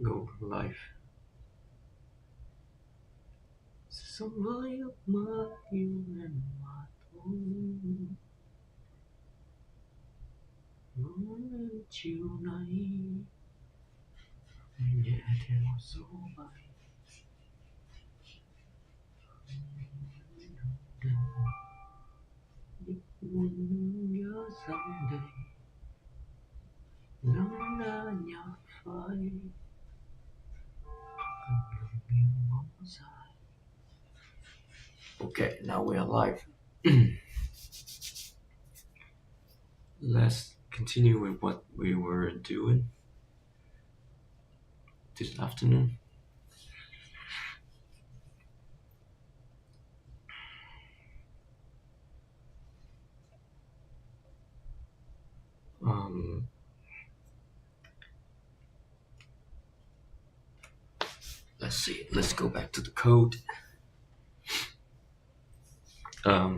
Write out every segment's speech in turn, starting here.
go live. Sống với ước mơ yêu em mà thôi, ngóng em chiều nay nhẹ theo gió bay, những buồn nhớ dòng đầy nắng đã nhạt phai, Okay, now we are live. Let's continue with what we were doing this afternoon. Let's see, let's go back to the code.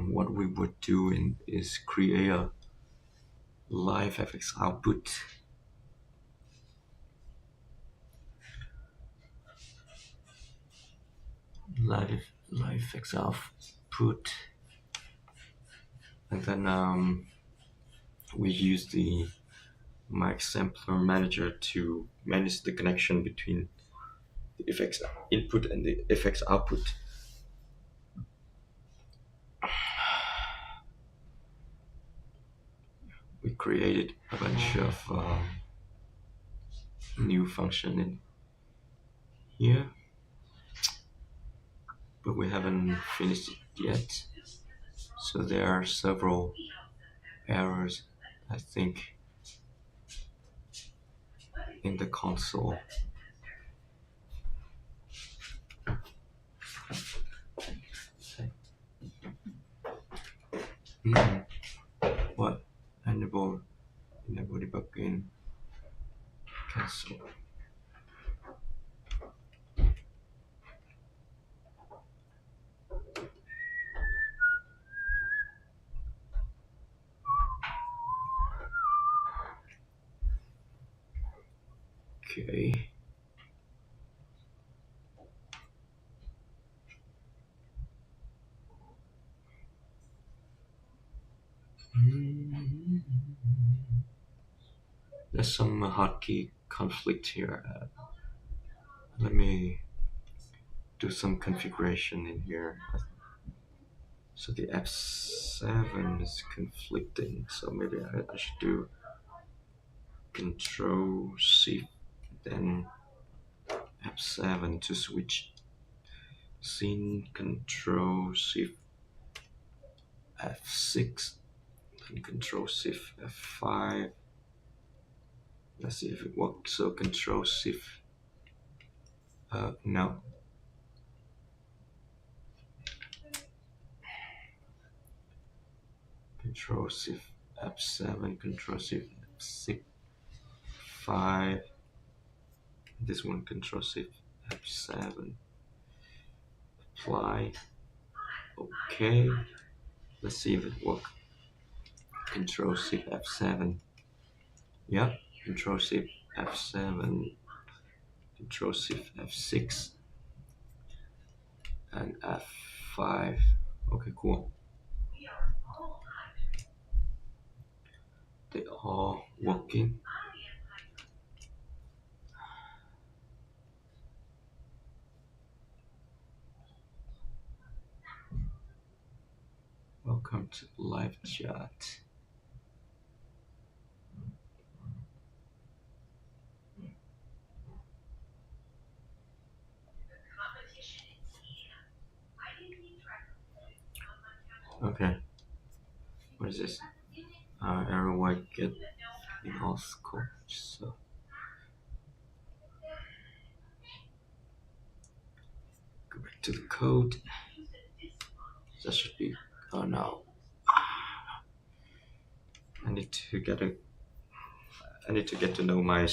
What we would do is create a live FX output. Live FX output, and then we use the MicSamplerManager to manage the connection between the FX input and the FX output. We created a bunch of new function in here, but we haven't finished it yet. So there are several errors, I think, in the console. What? Enable debugging. Cancel. Okay. There's some hotkey conflict here. Let me do some configuration in here. So the F7 is conflicting, so maybe I should do Control Shift then F7 to switch scene, Control Shift F6 and Control Shift F5. Let's see if it works. So Control Shift no. Control Shift F7, Control Shift F6, 5. This one Control Shift F7. Apply. Okay. Let's see if it works. Control Shift F7. Yeah. Control Shift F7. Control Shift F6 and F5. Okay, cool. They are working. Welcome to live chat. Okay. What is this? Error white get the auth code. So go back to the code. That should be. Oh no. I need to get to know my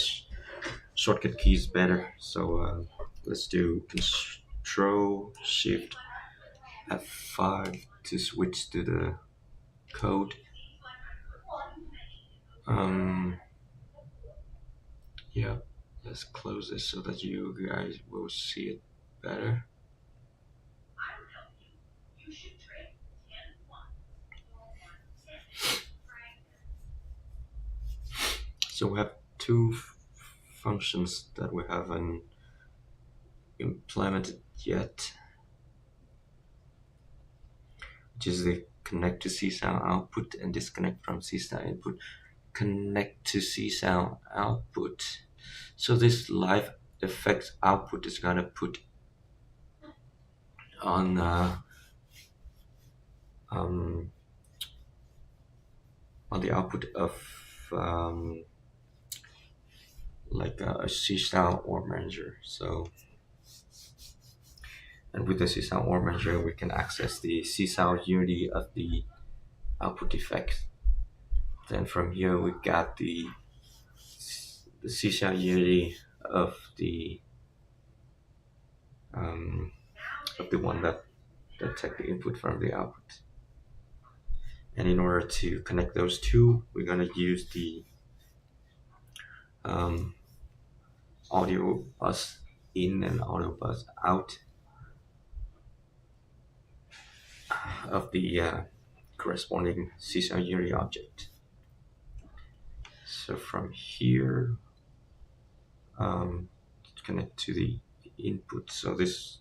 shortcut keys better. So let's do Control Shift F5 to switch to the code. Yeah. Let's close this so that you guys will see it better. So we have two functions that we haven't implemented yet, which is the connect to Csound output and disconnect from Csound input. Connect to Csound output. So this live effects output is gonna put on um, on the output of like a Csound or manager. So, and with the Csound or manager, we can access the Csound Unity of the output effect. Then from here we got the Csound Unity um, of the one that take the input from the output. And in order to connect those two, we're gonna use the audio bus in and audio bus out of the corresponding Csound Unity object. So from here, connect to the input. So this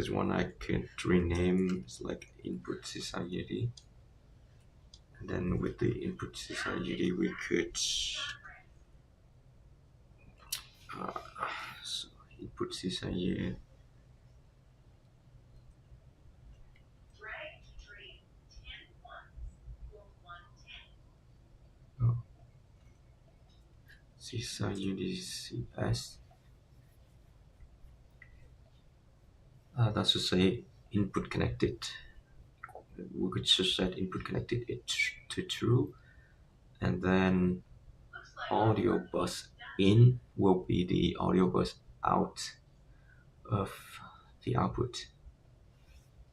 one I could rename is like input Csound Unity, and then with the input Csound Unity we could so input Csound Unity. Oh. Csound Unity CS. That's to say input connected. We could just set input connected to true, and then audio bus in will be the audio bus out of the output.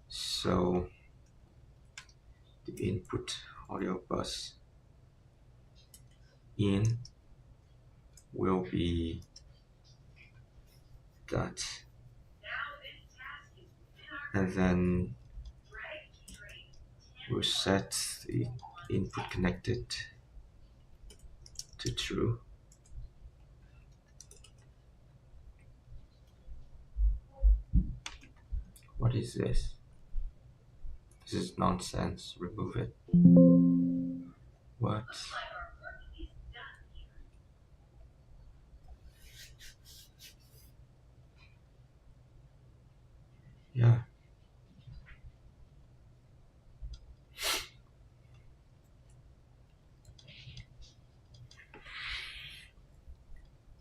So the input audio bus in will be that, and then we'll set the input connected to true. What is this? This is nonsense. Remove it. What? Yeah.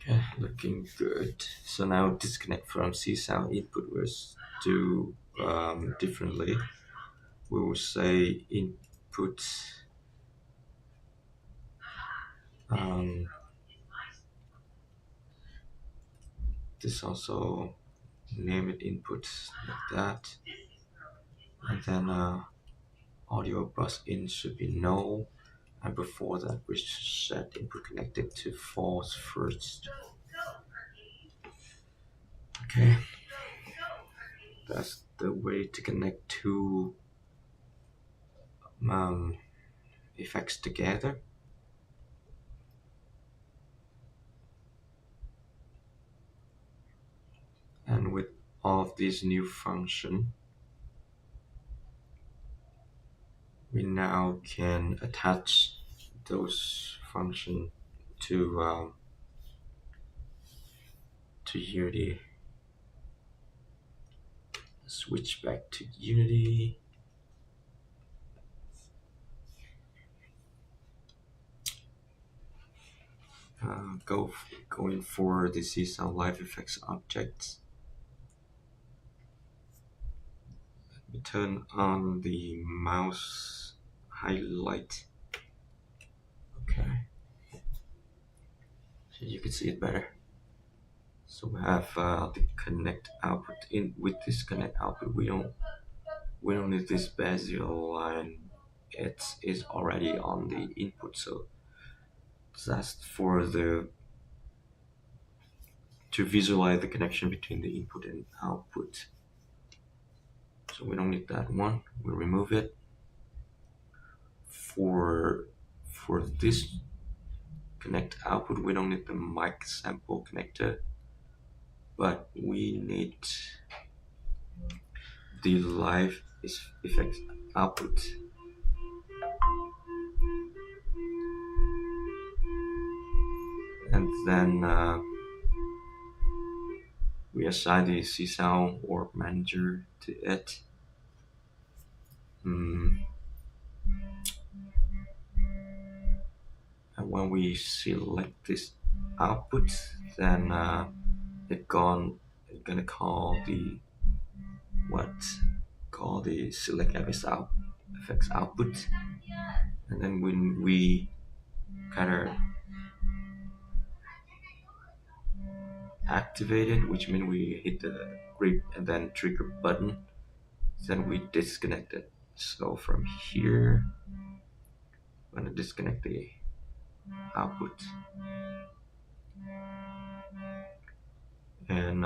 Okay, looking good. So now disconnect from Csound input. We'll do differently. We will say input this also name it input like that, and then audio bus in should be no, and before that we should set input connected to false first. Okay, that's the way to connect two effects together. And with all of these new function, we now can attach those function to Unity. Switch back to Unity. Going for the Csound live effects objects. Let me turn on the mouse highlight. Okay, so you can see it better. So we have the connect output. In with this connect output, we don't need this bezier line. It is already on the input, so that's for the to visualize the connection between the input and output. So we don't need that one. We remove it. For this connect output, we don't need the mic sample connector, but we need the live effects output. And then we assign the Csound or manager to it. And when we select this output, then it's gonna call the select effects output. And then when we kind of activate it, which means we hit the grip and then trigger button, then we disconnect it. So from here, I'm gonna disconnect the output. And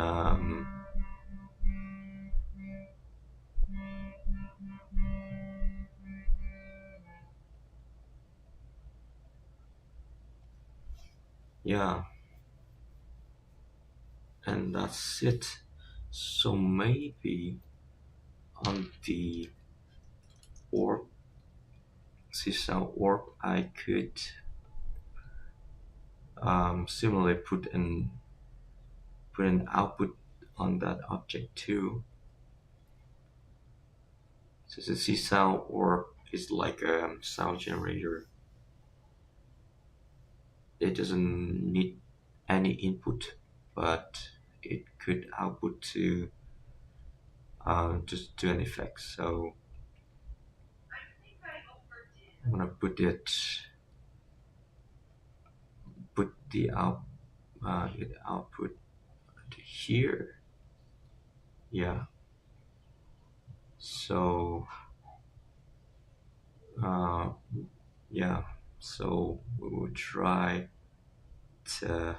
yeah, and that's it. So maybe on the orb, Csound orb, I could similarly put an output on that object too. So the Csound orb is like a sound generator. It doesn't need any input, but it could output to just do an effect. So I'm gonna put the output to here. Yeah. So yeah. So we will try to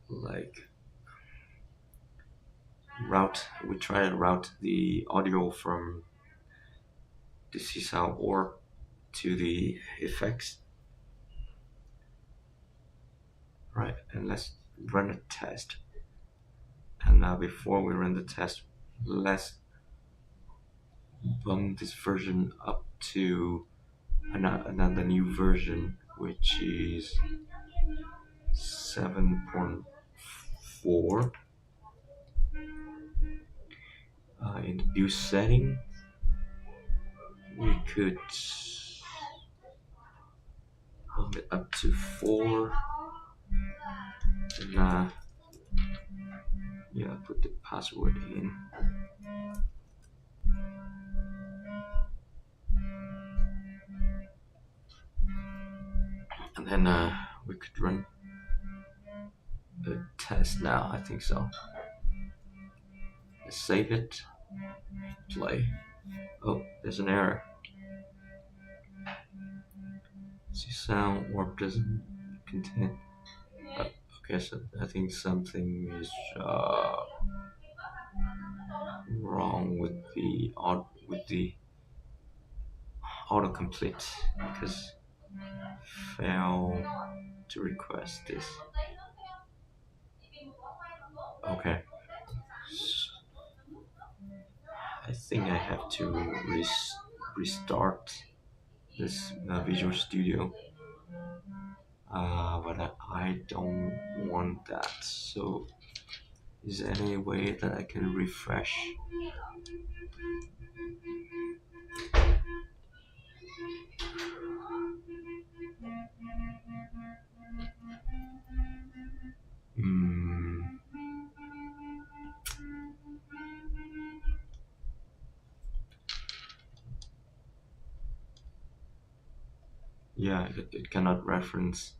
like try to route the audio from the Csound orb to the effects. Right, and let's run a test. And now before we run the test, let's bump this version up to another new version, which is 7.4. In the view setting, we could bump it up to 4. And yeah, put the password in. And then we could run a test now, I think so. Let's save it, play. Oh, there's an error. Csound orb doesn't contain. Okay, so I think something is wrong with the autocomplete, because fail to request this. Okay, I think I have to restart this Visual Studio, but I don't want that. So is there any way that I can refresh? Yeah, it cannot reference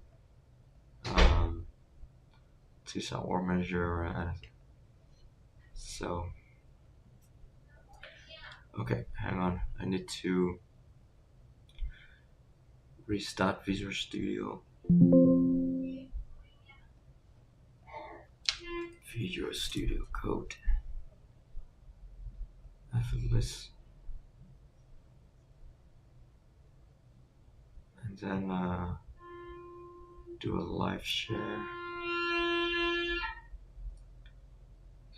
Csound or measure. So okay, hang on. I need to Restart Visual Studio. Visual Studio Code. Effortless. And then do a live share.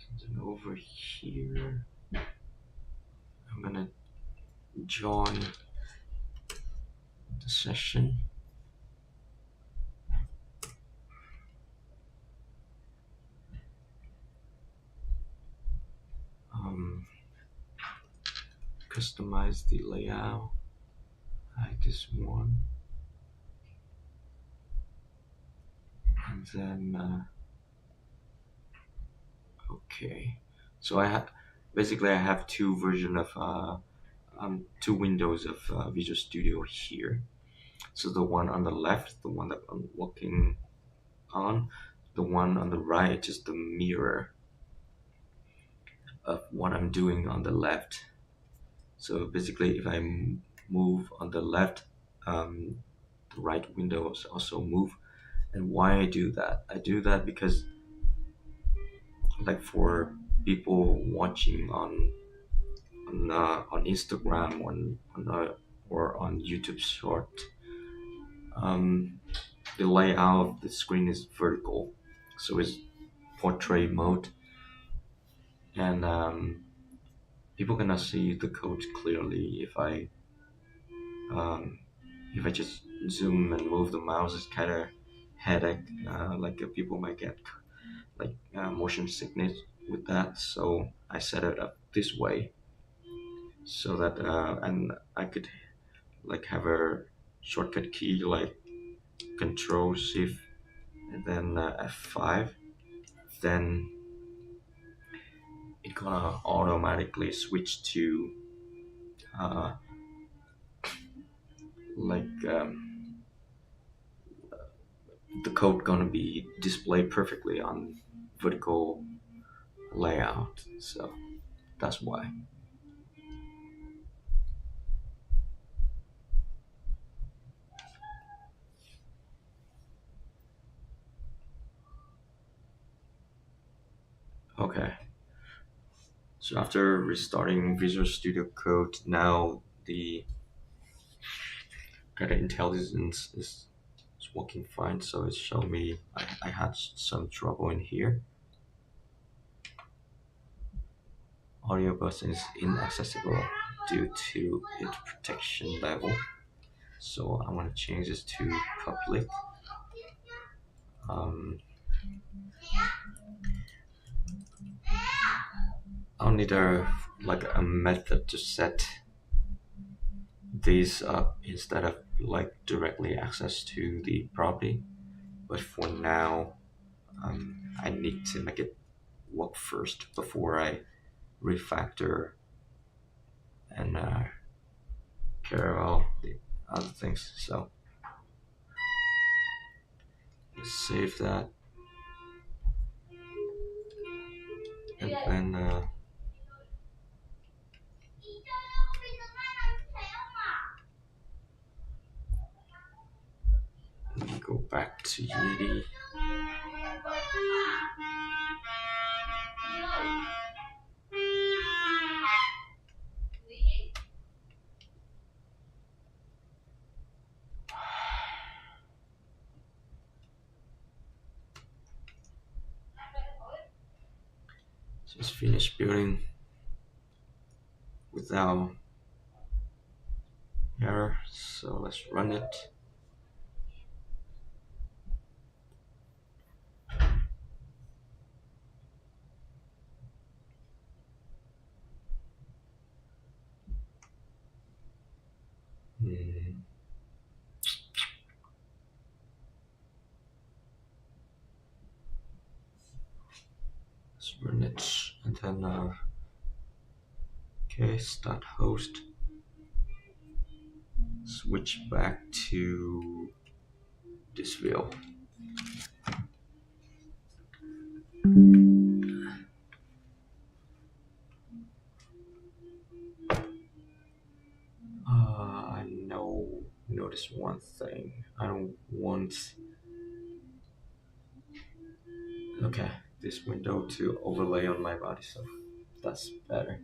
And then over here, I'm gonna join the session. Customize the layout. Like this one. And then okay, so I have two versions of two windows of Visual Studio here. So the one on the left, the one that I'm working on, the one on the right is the mirror of what I'm doing on the left. So basically, if I move on the left, the right windows also move. And why I do that? I do that because, like, for people watching on Instagram, or on YouTube Short, the layout of the screen is vertical, so it's portrait mode, and people cannot see the code clearly um, if I just zoom and move the mouse. It's kind of headache. People might get motion sickness with that, so I set it up this way so that and I could have a shortcut key like Control Shift and then F5. Then it gonna automatically switch to uh, like the code gonna be displayed perfectly on vertical layout. So that's why. Okay. So after restarting Visual Studio Code, now the data intelligence is working fine. So it showed me I had some trouble in here. Audio button is inaccessible due to its protection level. So I want to change this to public. I'll need a method to set these up instead of directly access to the property. But for now, I need to make it work first before I refactor and care about the other things. So let's save that, and then let me go back to Unity. Just finished building without error, so let's run it. Let's run it, and then okay, start host. Switch back to this view. I know notice one thing. I don't want, okay, this window to overlay on my body, so that's better.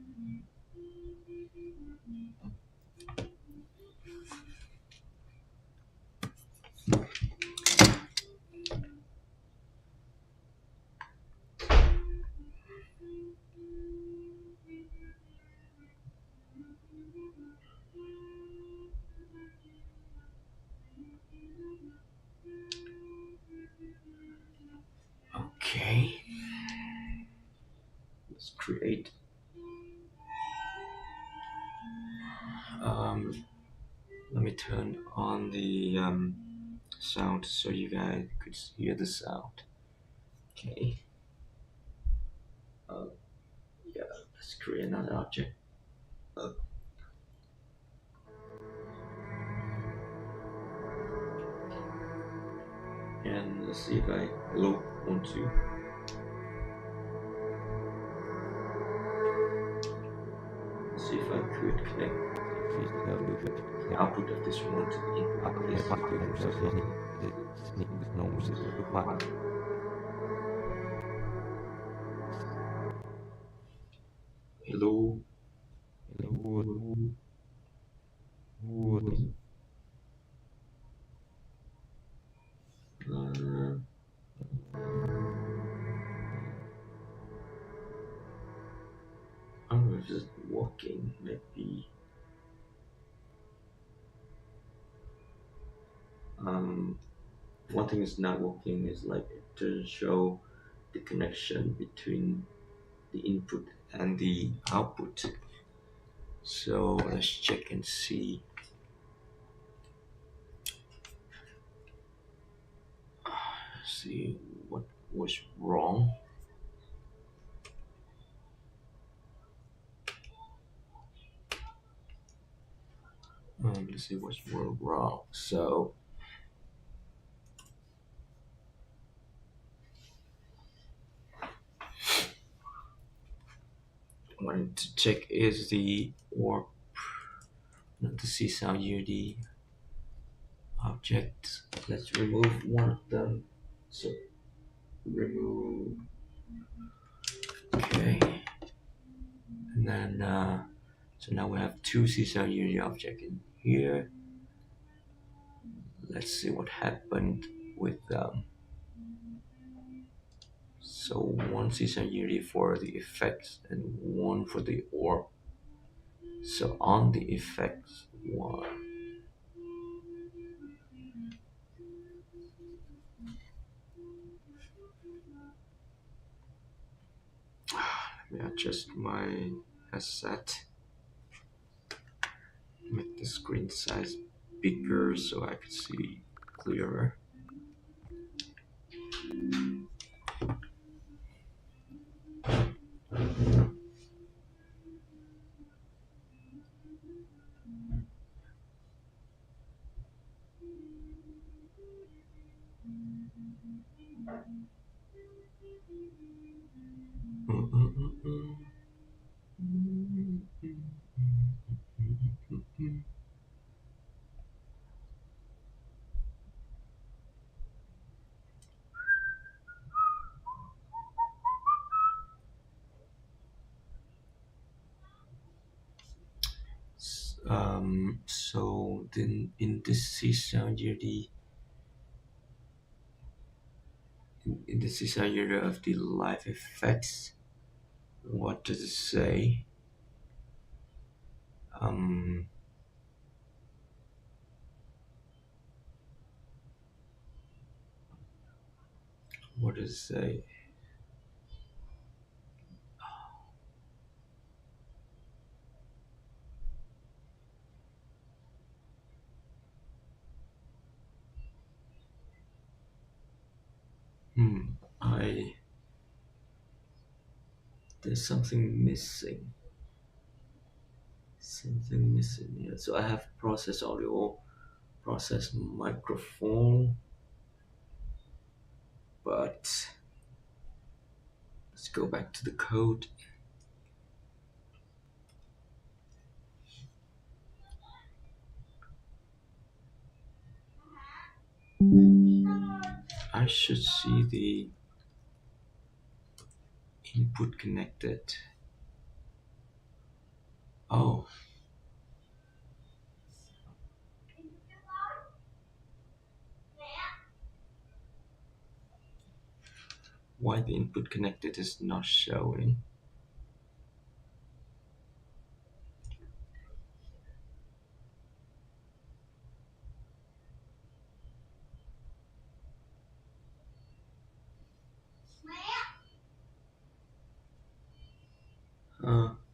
Okay, let's create. Let me turn on the sound so you guys could hear the sound. Okay. Yeah, let's create another object. And let's see if I hello 1 2. Let's see if I could connect the output of this one to the input of this. Hello. I don't know if it's working, maybe. One thing is not working is like it doesn't show the connection between the input and the output. So let's check and see. See what was wrong. Let's see what's wrong. So what I need to check is the warp, not the Csound Unity object. Let's remove one of them. So remove. Okay. And then so now we have two Csound Unity object in here. Let's see what happened with them. So one Csound Unity for the effects and one for the orb. So on the effects one, let me adjust my headset, make the screen size bigger so I can see clearer. So then in this Csound Unity, in the Csound Unity of the live effects, what does it say? What does it say? There's something missing. Something missing here. So I have process audio, process microphone, but let's go back to the code. I should see the input connected. Oh, why the input connected is not showing?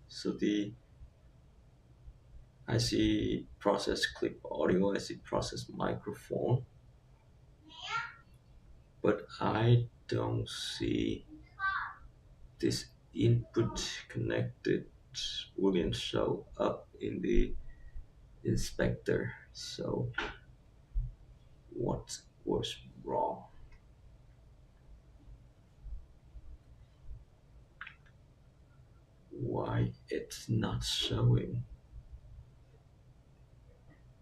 So I see process clip audio, I see process microphone, but I don't see this input connected boolean show up in the inspector. So what was wrong? Why it's not showing?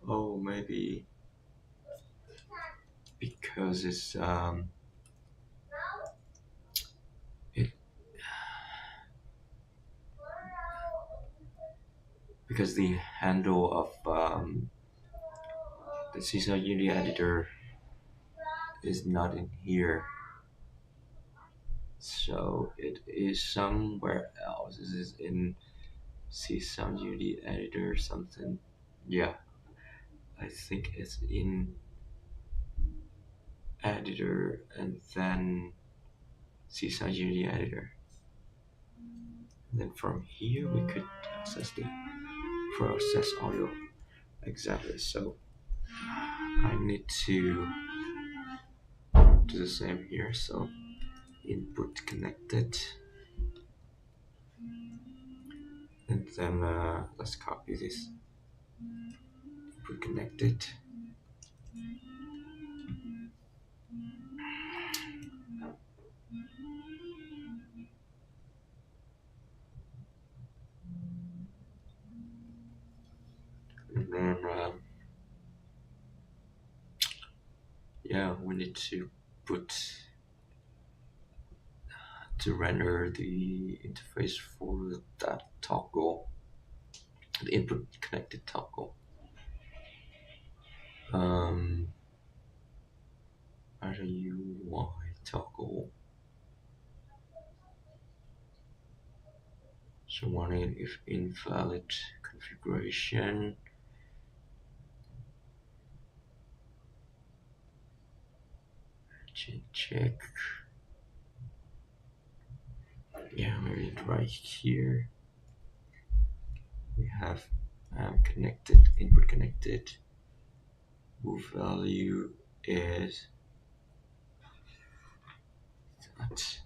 Oh, maybe because it because the handle of the Csound Unity editor is not in here, so it is somewhere else. This is in Csound Unity editor something. Yeah, I think it's in editor and then Csound Unity editor. And then from here we could access the process audio. Exactly. So I need to do the same here. So input connected, and then let's copy this. Input connected. And then yeah, we need to put to render the interface for that toggle, the input connected toggle. RUY toggle. So warning if invalid configuration. Check. Yeah, maybe right here. We have connected, input connected. Move value is that.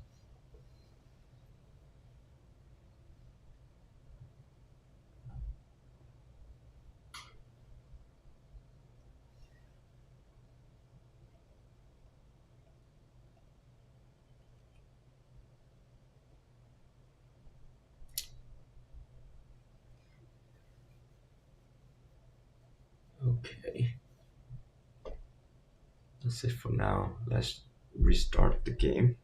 Okay. That's it for now. Let's restart the game.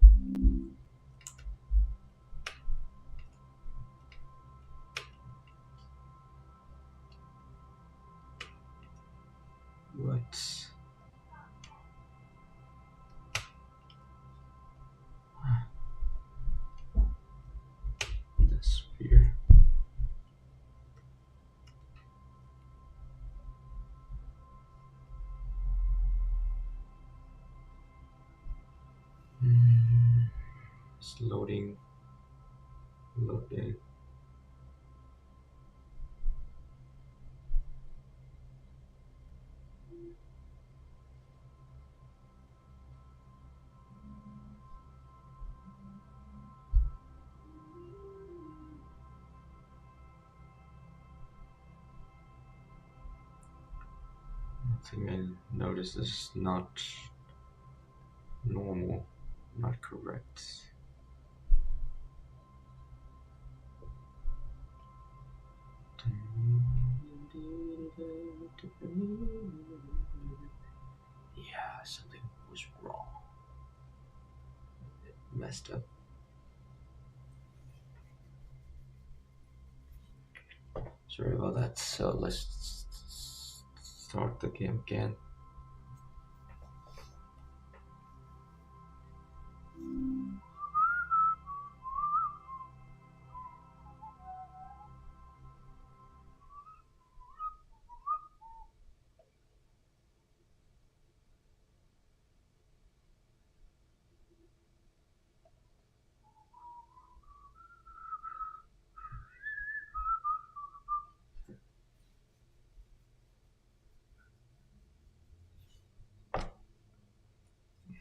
What? That's weird. It's loading. Loading. I think I noticed this is not normal, not correct. Yeah, something was wrong. messed up. Sorry about that. So let's start the game again.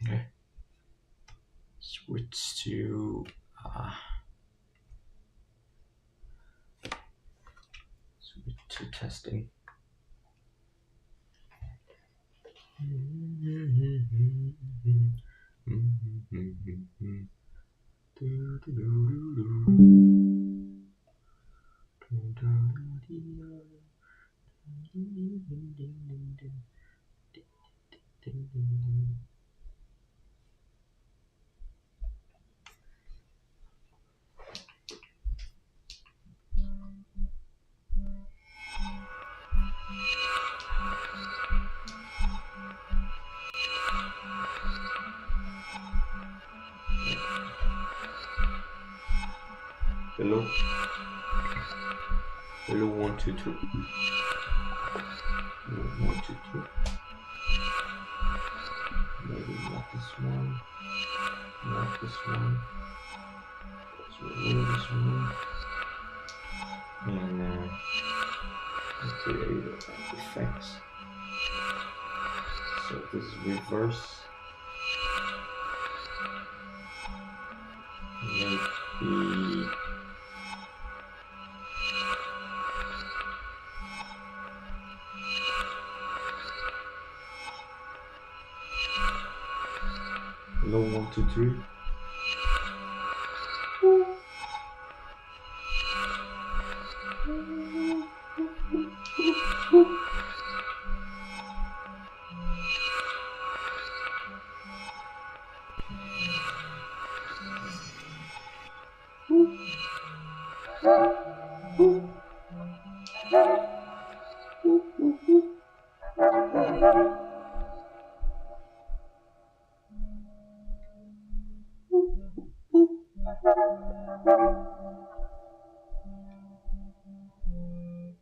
Okay. Switch to testing. Hello? Hello, 1, 2, 2. 1, 2, 2. Maybe not this one. Not this one. Let's remove this one. And create effects. So this is reverse. Maybe low 1, 2, 3.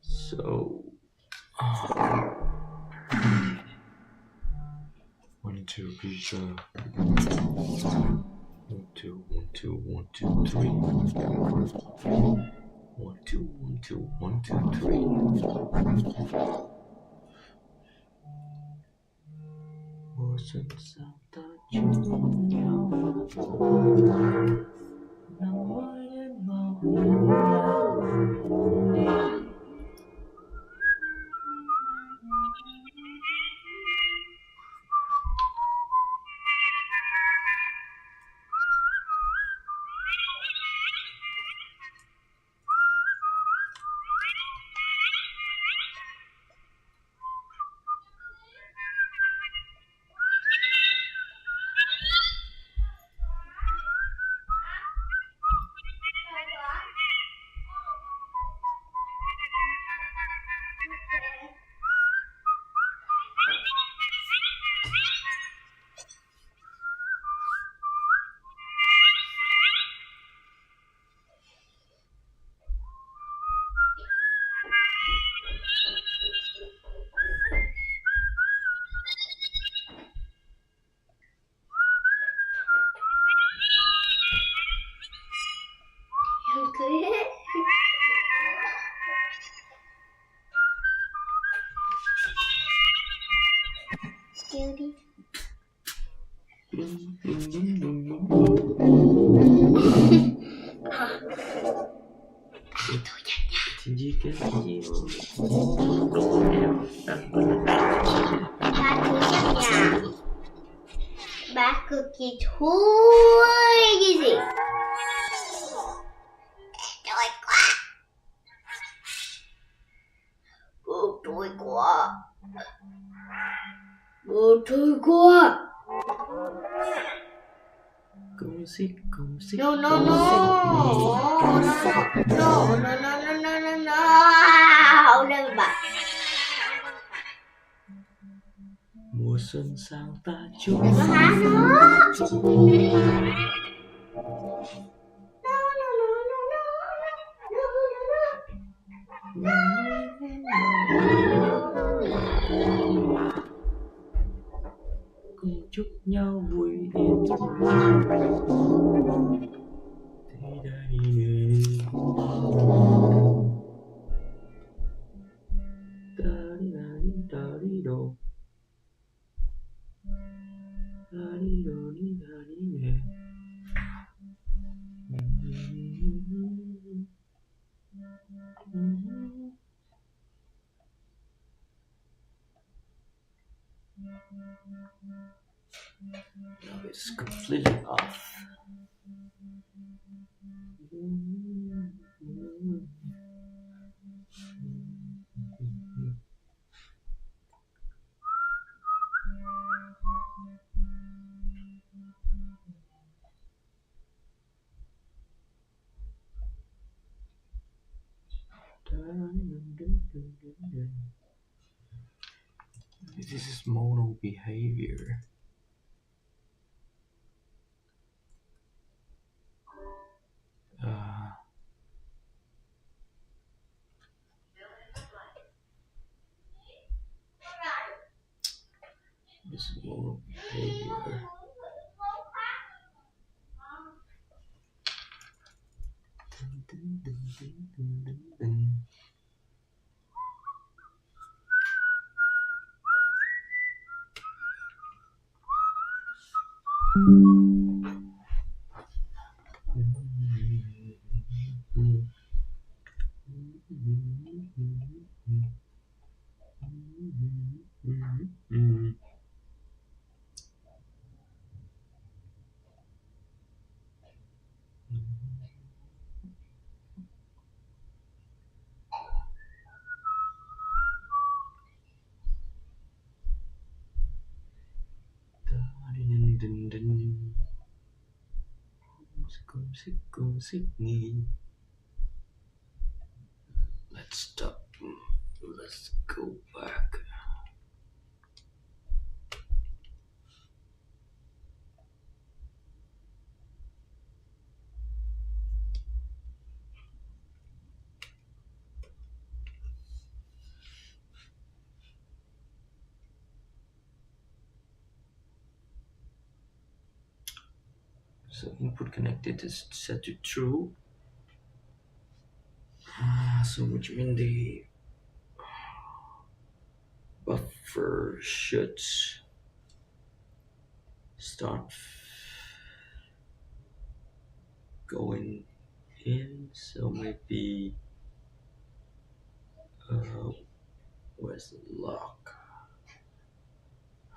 So 1, 2, please 1, 2, 1, 2, 1, 2, 3. 1, 2, 1, 2, 1, 2, 3. Wasn't that you Bác cực kỳ thui cái gì? Trời quá. Trời quá. Trời quá. Công No, no, no. Never back. Mùa xuân sang ta chung Đừng có hát nữa. cùng chúc nhau vui yên. Now it's completely off. This is mono behavior. This is mono behavior. Let's stop. Let's go back. So input connected is set to true. So which means the buffer should start going in. So maybe where's the lock?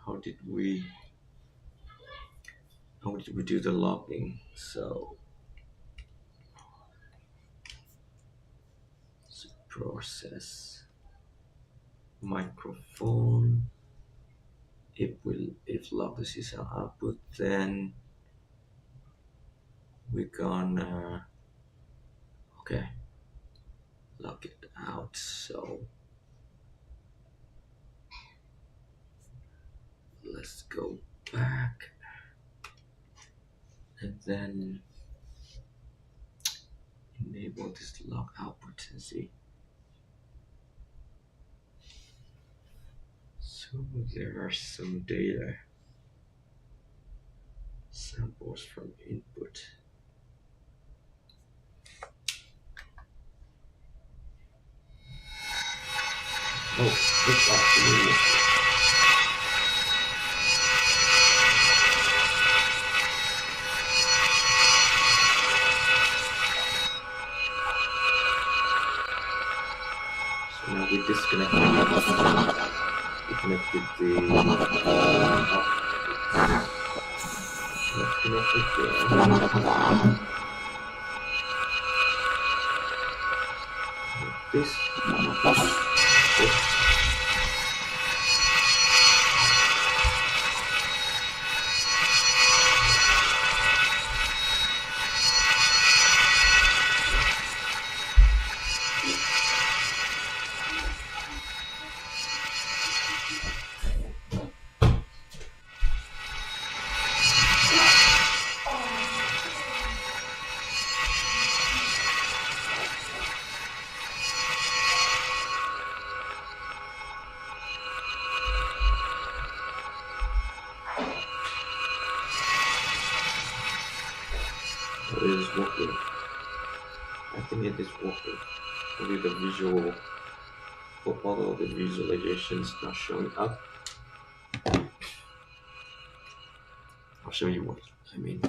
How did we do the logging? So process microphone. If log is our output, then we're gonna log it out. So let's go back and then enable this log output and see. So there are some data samples from input. Oh, it's actually so now we disconnected. We connected the let's connect it there. This. it is working. I think it is working. Only the visual, although the visualization is not showing up. I'll show you what I mean.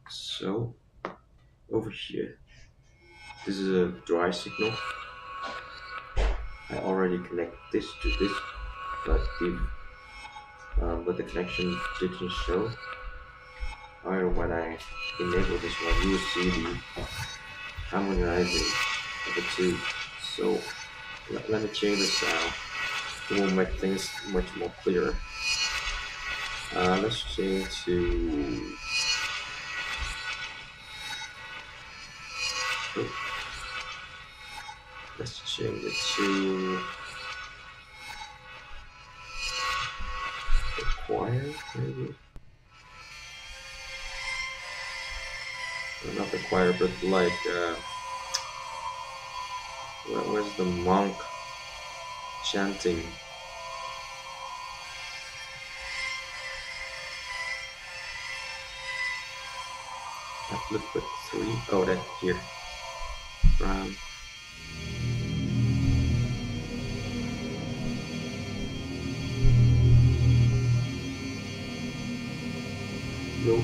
So over here, this is a dry signal. I already connect this to this, but the connection didn't show. However, when I enable this one, you will see the harmonizing of the two. So let me change the sound. It will make things much more clearer. Let's change to. Oh, let's change it to the choir, maybe. Not the choir, but like where's the monk chanting? Uplift with 3. Oh, that here. Low.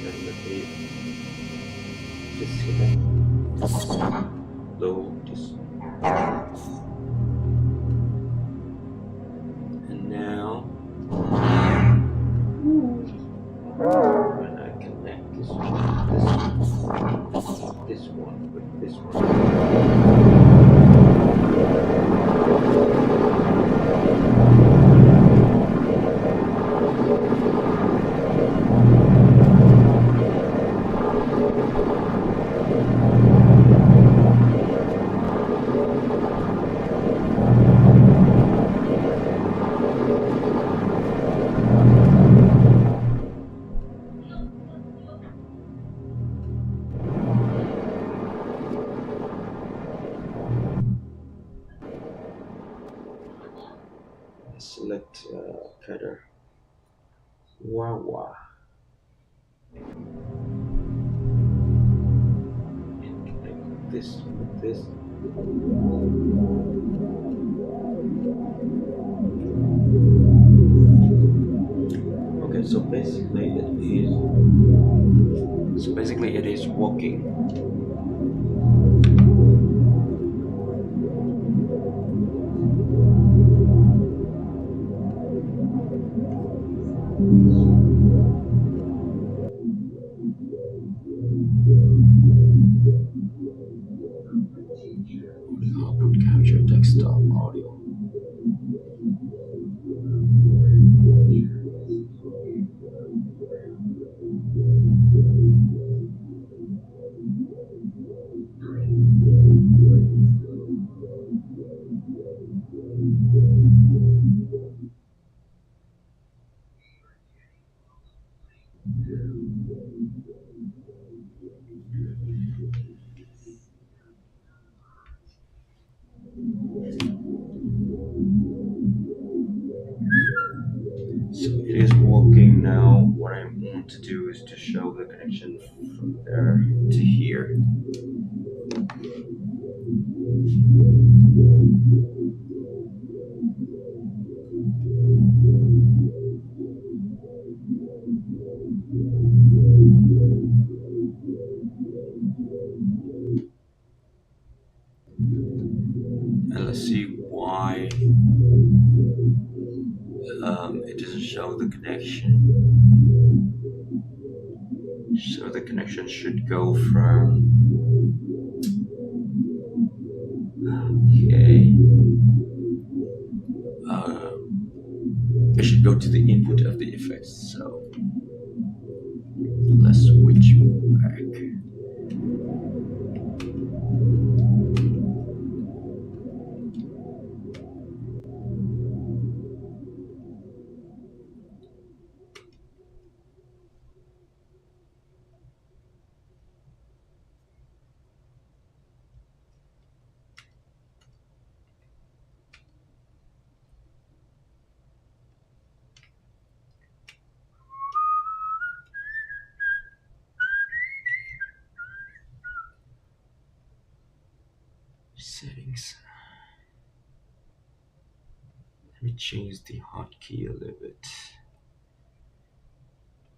And let me just hit that. Low. This. And now when I connect this one with this one. Select cutter. Wah. And connect this with this. Okay, so basically it is working. Output capture desktop audio. So it is working now. What I want to do is to show the connection from there to here. And let's see why it doesn't show the connection. So the connection should go from. Okay. It should go to the input of the effects. So let's switch back. settings. Let me change the hotkey a little bit.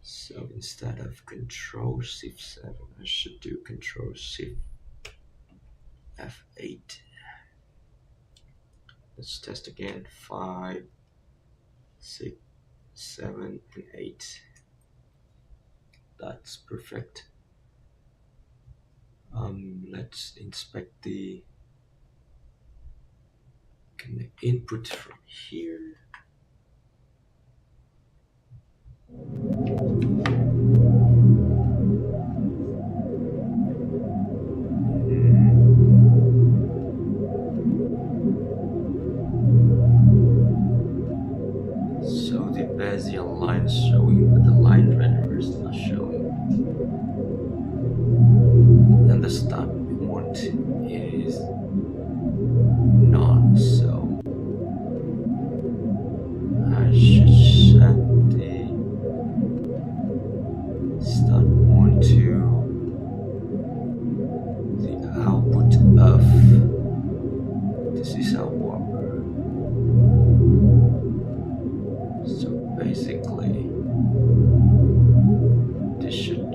So instead of Control-Shift-7, I should do Control-Shift-F8. Let's test again. 5, 6, 7, and 8. That's perfect. Let's inspect the input from here. So the Bezier line is showing, but the line renderer is not showing. And the start point is none, so I should set the start point to the output of, this is our warper. So basically, this should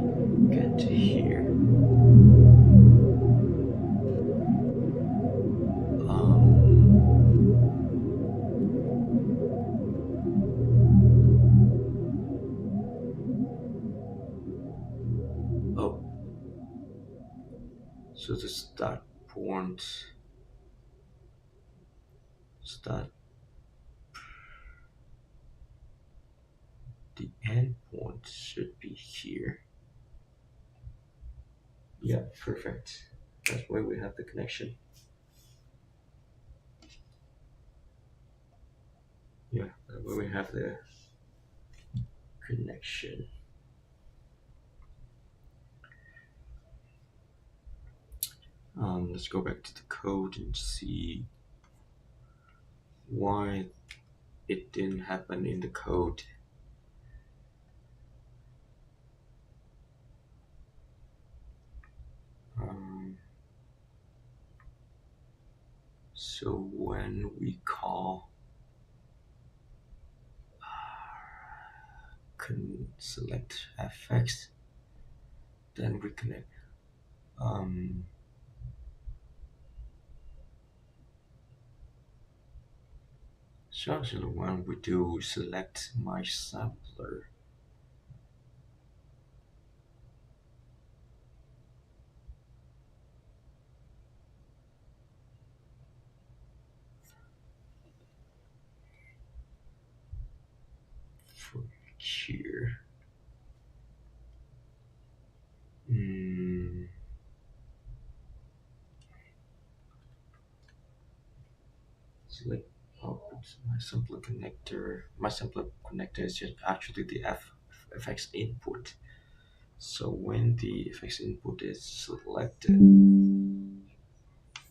get to here. Oh, so the start point, the end point should be here. Yeah, perfect. That's why we have the connection. Yeah, that's why we have the connection. Let's go back to the code and see why it didn't happen in the code. So when we call select fx, then we connect. So actually when we do select MicSampler, from here, select output MicSamplerManager is just actually the fx input. So when the fx input is selected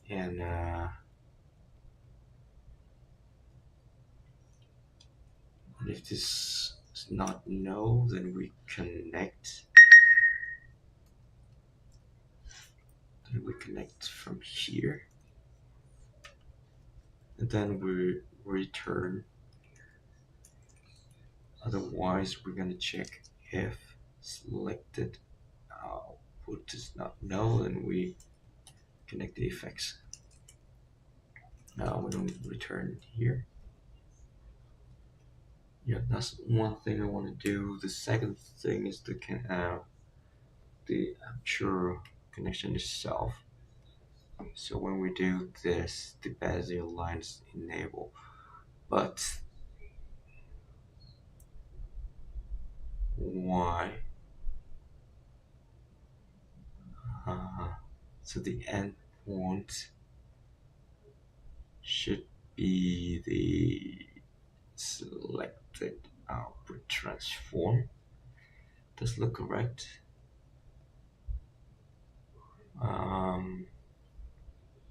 and if this is not no, then we connect. Then we connect from here, and then we return. Otherwise, we're gonna check if selected output is not no, and we connect the effects. Now we don't return here. Yeah, that's one thing I want to do. The second thing is the actual connection itself. So when we do this, the Bezier lines enable, but why? So the endpoint should be the selected output transform. Does look correct?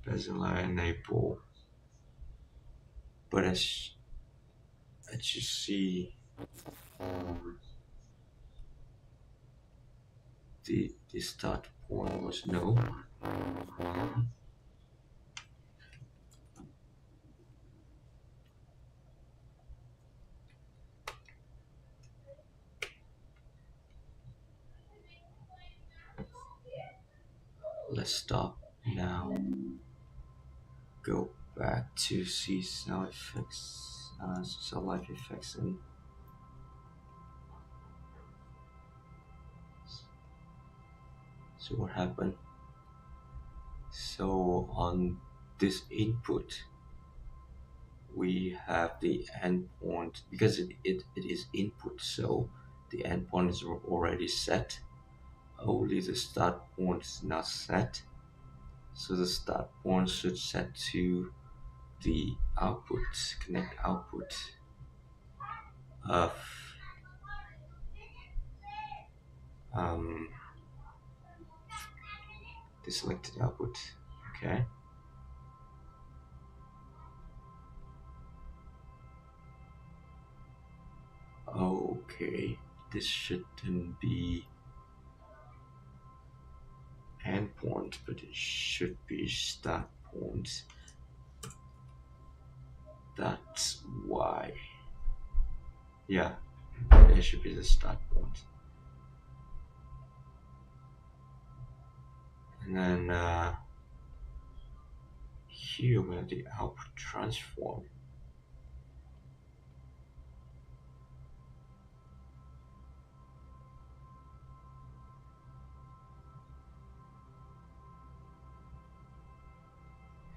Bezier line enable, but as you see, the start point was no. let's stop now. Go back to see sound effects, sound live effects, and see what happened. So on this input, we have the endpoint because it is input, so the endpoint is already set. Only the start point is not set. So the start point should set to the output, connect output of the selected output. Okay. Okay, this shouldn't be endpoint, but it should be start point. That's why. Yeah, it should be the start point. And then here we have the output transform.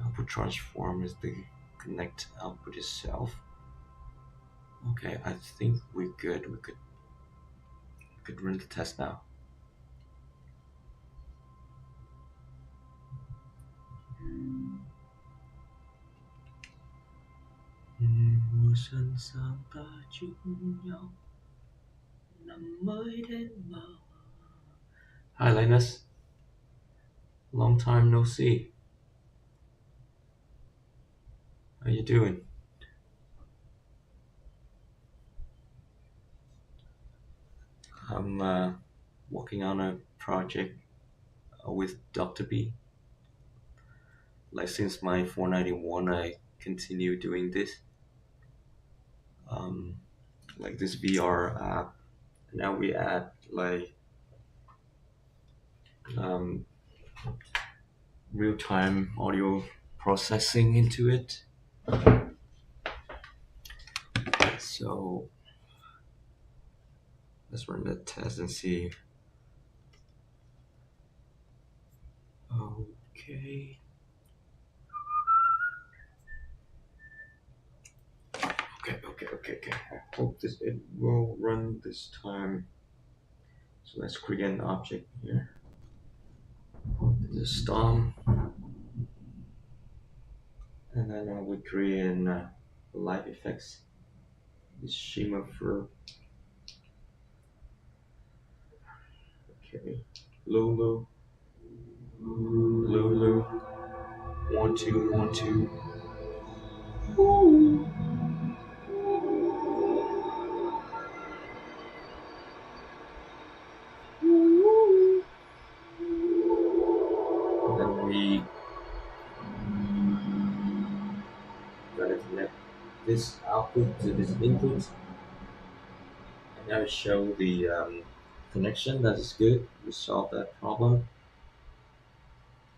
Output transform is the connect output itself. Okay, I think we're good. We could run the test now. Mùa xuân sang ta chúc nhau năm mới đến bao. Hi Linus, long time no see. How you doing? I'm working on a project with Dr. B. Like since my 491, I continue doing this. Like this VR app. Now we add like real-time audio processing into it. So let's run the test and see. Okay. Okay. I hope it will run this time. So let's create an object here. This is storm. And then we create an live effects. This shimmer for okay. Lulu. 1 2 1 2. Then we gotta connect this output to this input. And now show the connection. That is good. We solved that problem.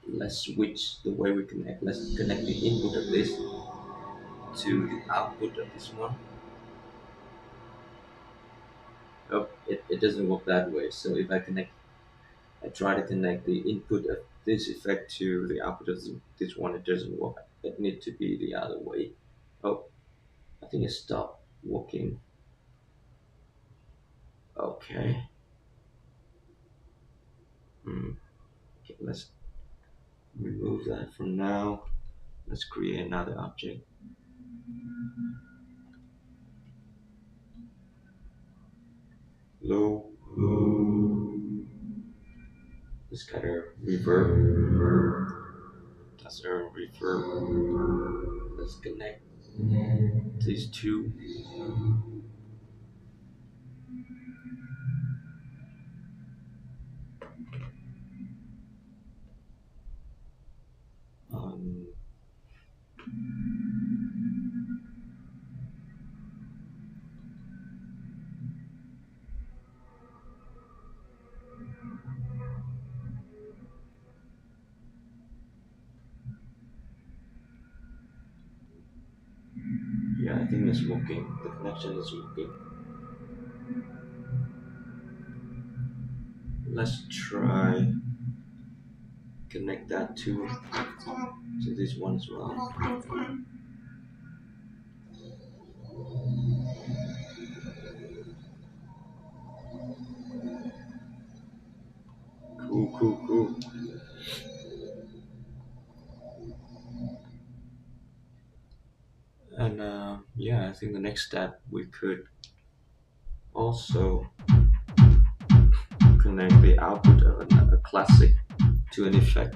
Let's switch the way we connect. Let's connect the input of this to the output of this one. Oh, it doesn't work that way. So if I try to connect the input of this effect to the output of this one, it doesn't work. It needs to be the other way. Oh, I think it stopped working. Okay. Okay, let's remove that for now. Let's create another object. Low. Let's got a reverb. That's a reverb. Let's connect these two. I think it's working. The connection is working. Let's try connect that to this one as well. Cool. And yeah, I think the next step we could also connect the output of a classic to an effect.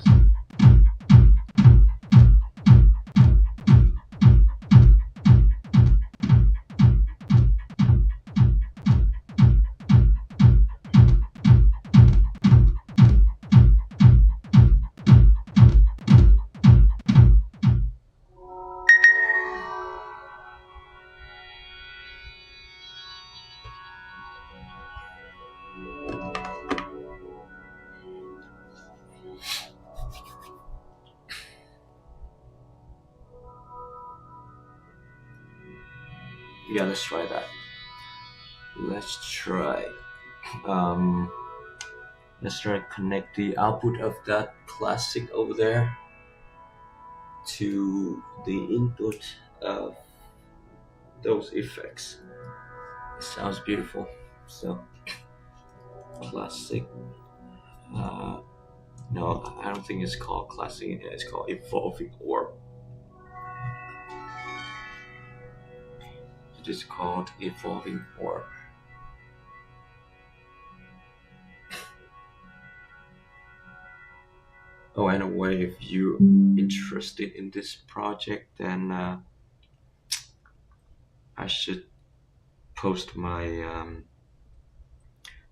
Yeah, let's try that. Let's try um, let's try to connect the output of that classic over there to the input of those effects. It sounds beautiful. So classic. Uh, no, I don't think it's called classic. It's called evolving orb. It is called evolving orb. Oh, anyway, if you're interested in this project, then I should post my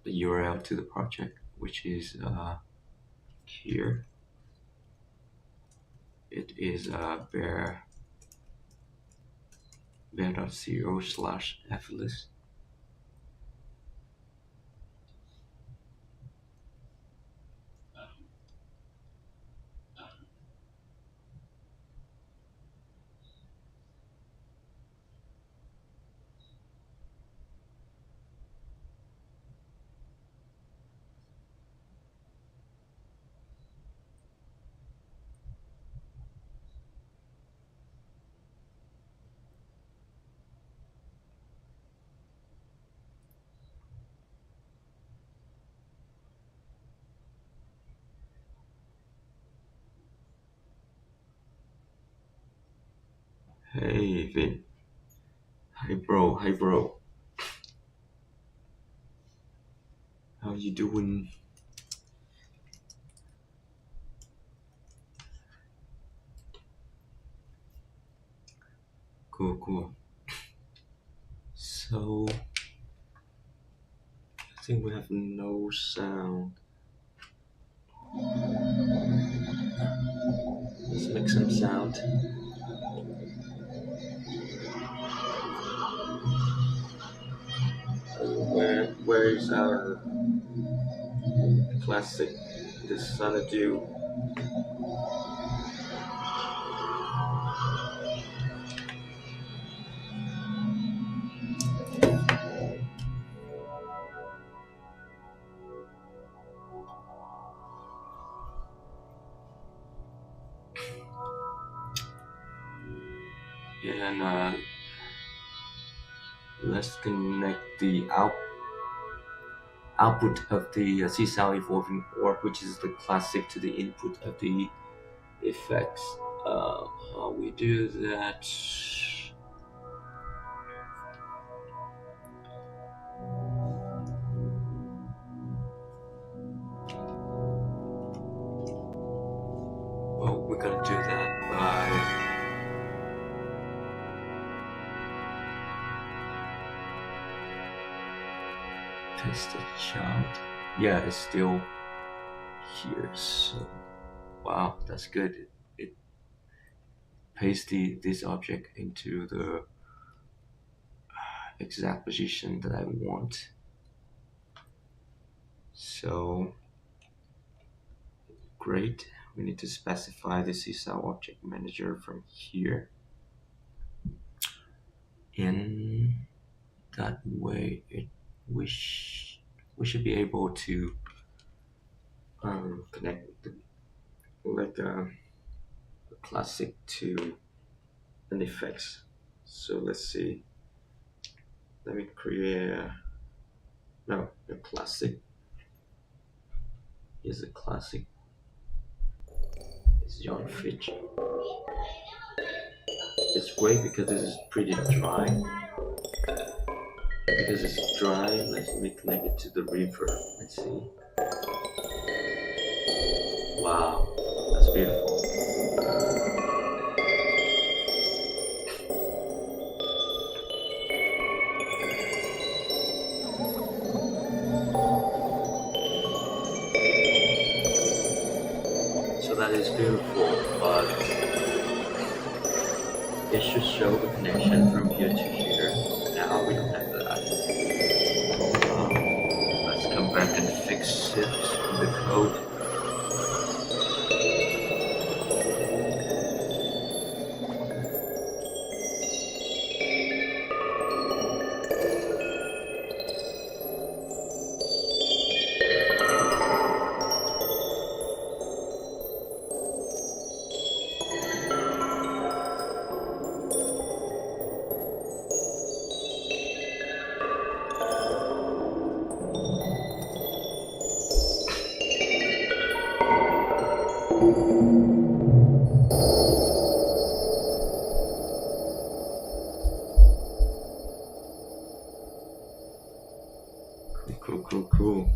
the URL to the project, which is here. It is bear.co/Evelis. Hey Vin, hi bro, how you doing? Cool. So I think we have no sound. Let's make some sound. Where is our classic? This Xanadu. And let's connect the output of the Csound evolving orb, which is the classic, to the input of the effects. How we do that? Well, we're gonna do that by paste the child. Yeah, it's still here. So wow, that's good. It pastes this object into the exact position that I want. So great. We need to specify the Csound object manager from here. in that way we should be able to connect like a classic to an effects. So let's see. Let me create a classic. Here's a classic. It's John Fitch. It's great because this is pretty dry. Because it's dry, let me connect it to the river. Let's see. Wow, that's beautiful. So that is beautiful, but it should show the connection from here to here. Now we don't have that. Let's come back and fix it in the code. Cool.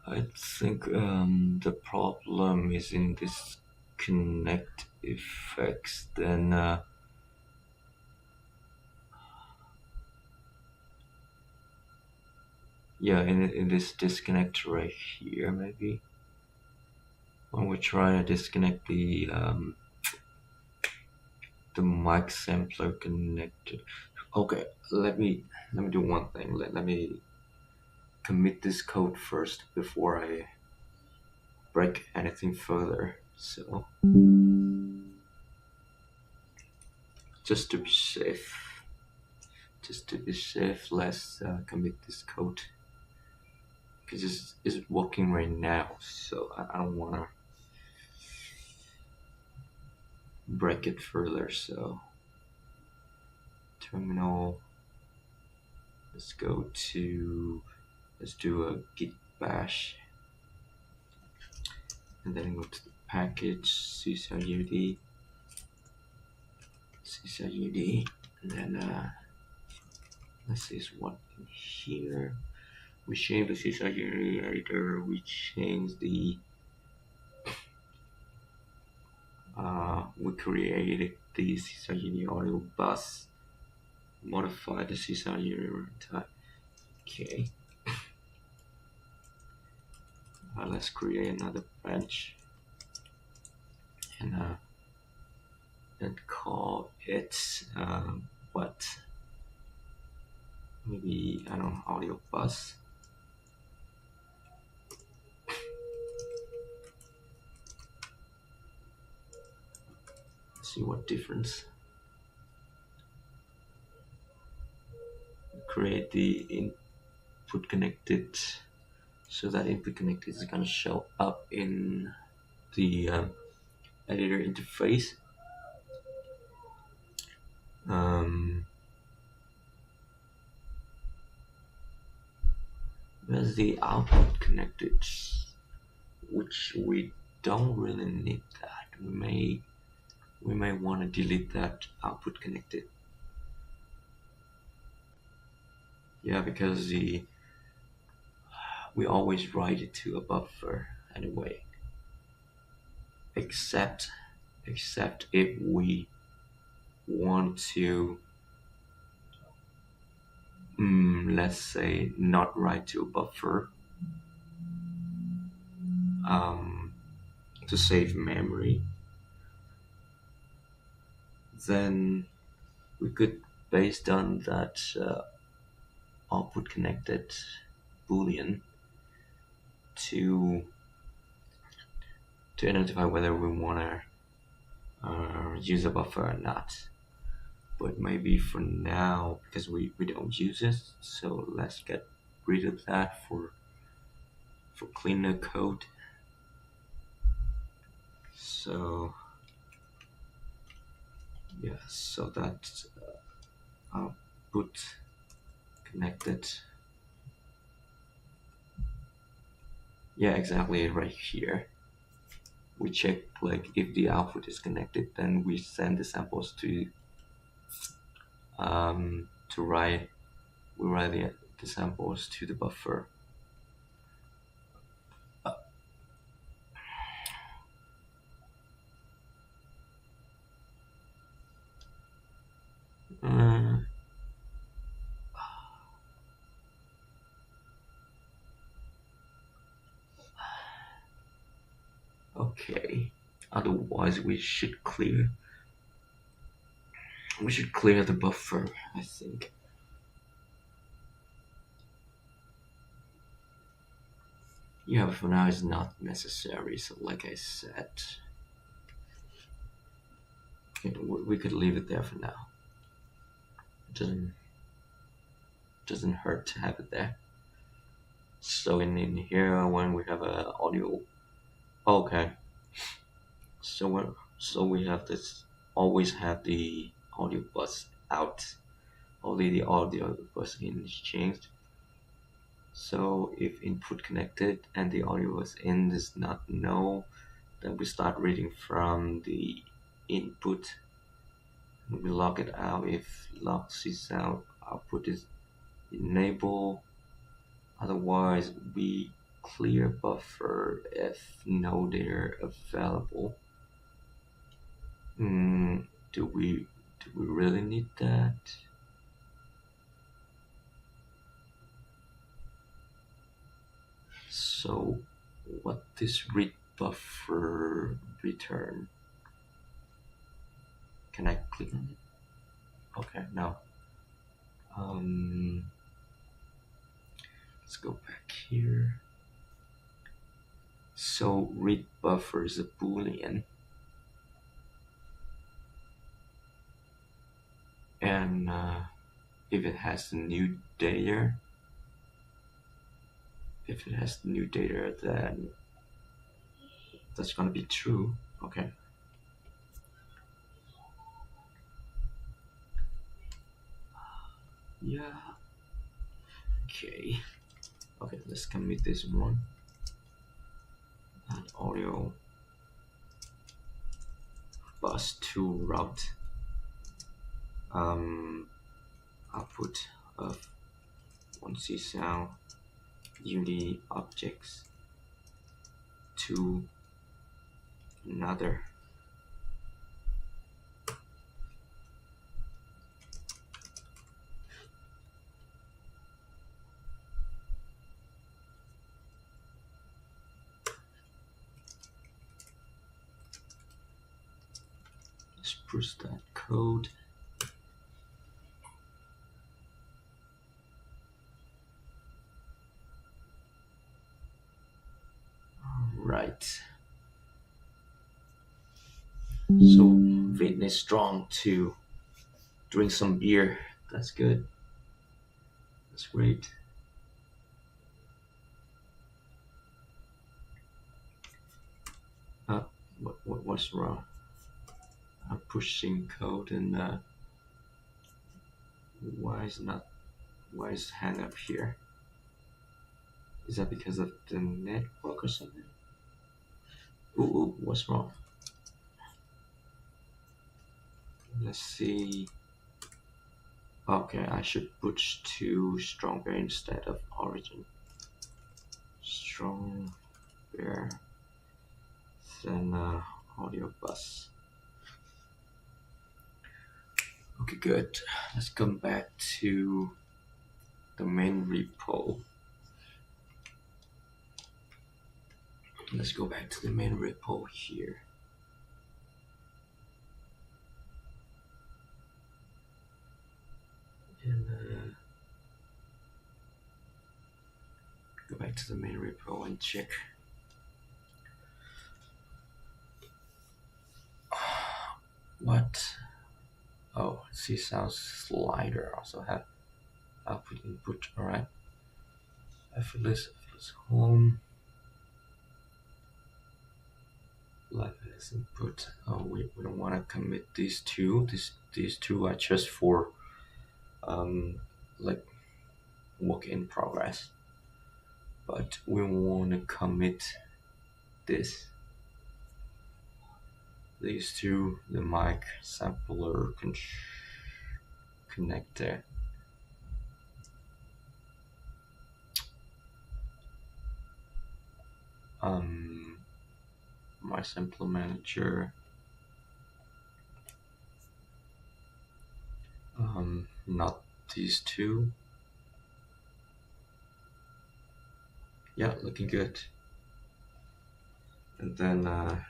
I think the problem is in this connect effects. Then yeah, in this disconnect right here, maybe when we try to disconnect the MicSampler connector. Okay, let me do one thing. Let me commit this code first before I break anything further. So just to be safe, let's commit this code because it's working right now. So I don't wanna break it further. So terminal. Let's do a git bash, and then go to the package Csound Unity, and then let's see what in here. We change the Csound Unity editor. We change the we created the Csound Unity audio bus. Modify the Csound Unity runtime. Okay. Let's create another branch and call it what? Maybe I don't know, audio bus. Let's see what difference. Create the input connected. So that input connected is going to show up in the editor interface. There's the output connected, which we don't really need that. We may want to delete that output connected. Yeah, because we always write it to a buffer anyway, except if we want to let's say not write to a buffer to save memory, then we could, based on that output connected boolean, to identify whether we want to use a buffer or not. But maybe for now, because we don't use it, so let's get rid of that for cleaner code. So yeah, so that output connected, yeah, exactly right here. We check like if the output is connected, then we send the samples to write. We write the samples to the buffer. Okay. Otherwise, we should clear the buffer, I think. Yeah, but for now it's not necessary. So, like I said, okay, we could leave it there for now. It doesn't hurt to have it there. So in here, when we have a audio, okay. So we have this. Always have the audio bus out. Only the audio bus in is changed. So if input connected and the audio was in does not know, then we start reading from the input. We log it out if log Csound output is enabled. Otherwise, we clear buffer if no data available. Do we really need that? So what this read buffer return? Can I click on it? Okay, now let's go back here. So read buffer is a boolean, and if it has the new data, then that's gonna be true. Okay. Yeah. Okay. Okay, let's commit this one. And audio bus to route output of one Csound Unity objects to another. Let's push that code. Right. So Vin is strong to drink some beer. That's good. That's great. What's wrong? I'm pushing code and why is hang up here? Is that because of the network or something? Ooh, what's wrong? Let's see. Okay, I should push to strongbear instead of origin. Strongbear, then audio bus. Okay, good. Let's come back to the main repo. Let's go back to the main repo here. And go back to the main repo and check. What? Oh, Csound slider also have output input. All right. Effortless home. Effortless input. Oh, we don't want to commit these two. These two are just for like work in progress. But we want to commit this. These two, the mic sampler connector. MicSamplerManager. Not these two. Yeah, looking good. And then now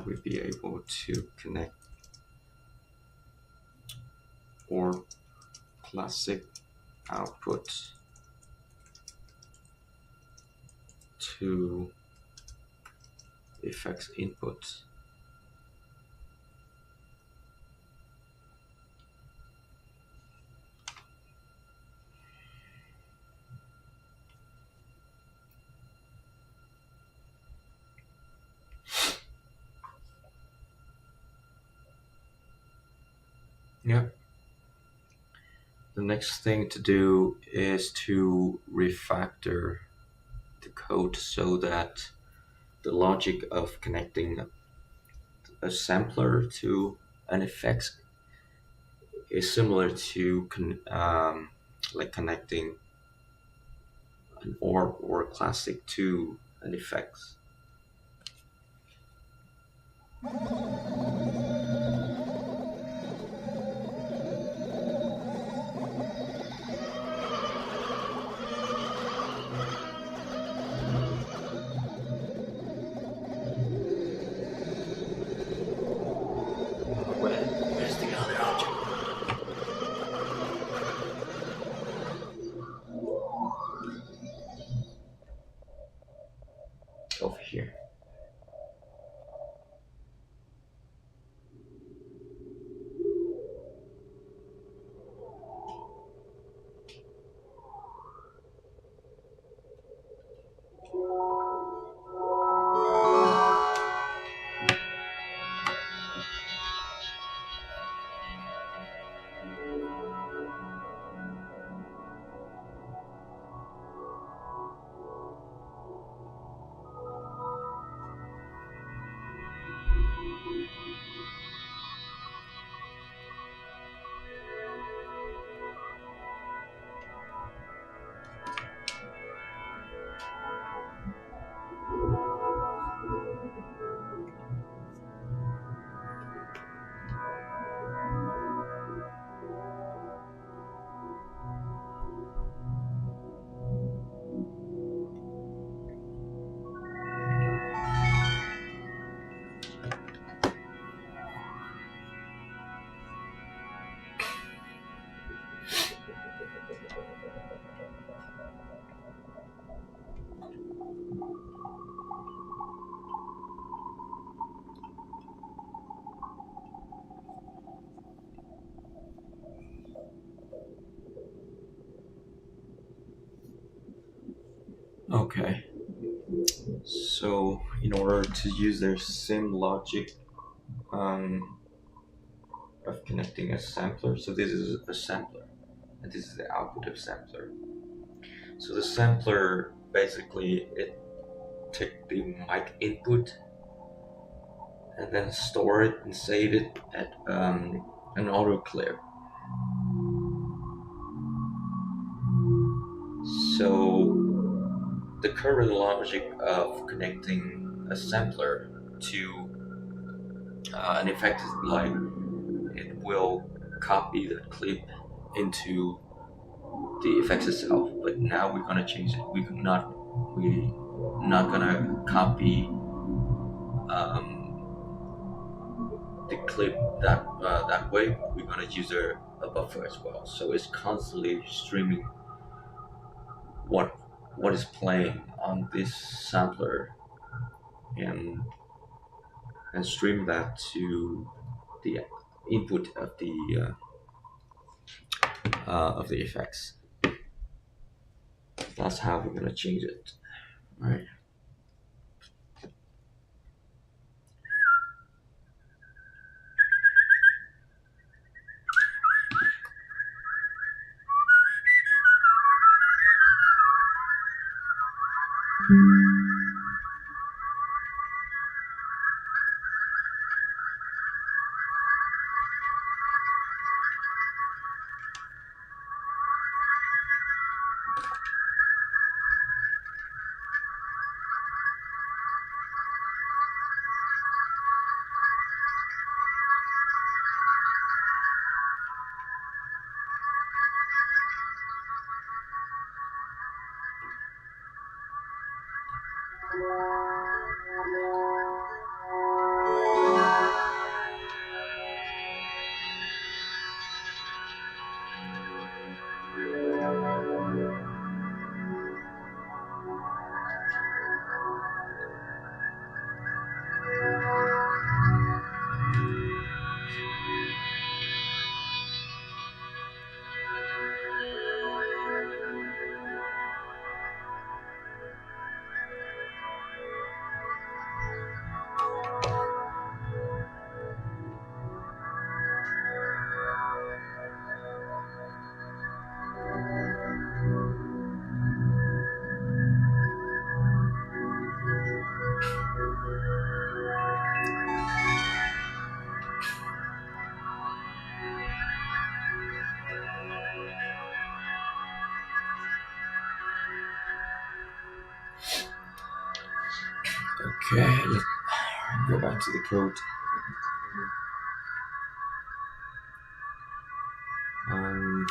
we'll be able to connect or classic output to effects input. Yeah. The next thing to do is to refactor the code so that the logic of connecting a sampler to an effects is similar to like connecting an OR or classic to an effects. Where's the other object? Over here. Okay, so in order to use their same logic of connecting a sampler, so this is a sampler and this is the output of sampler. So the sampler basically it take the mic input and then store it and save it at an autoclave. So the current logic of connecting a sampler to an effect is like it will copy the clip into the effects itself, but now we're gonna change it. We're not gonna copy the clip that way. We're gonna use a buffer as well, so it's constantly streaming what is playing on this sampler and stream that to the input of the effects. That's how we're gonna change it, right? Okay, let's go back to the code. Um,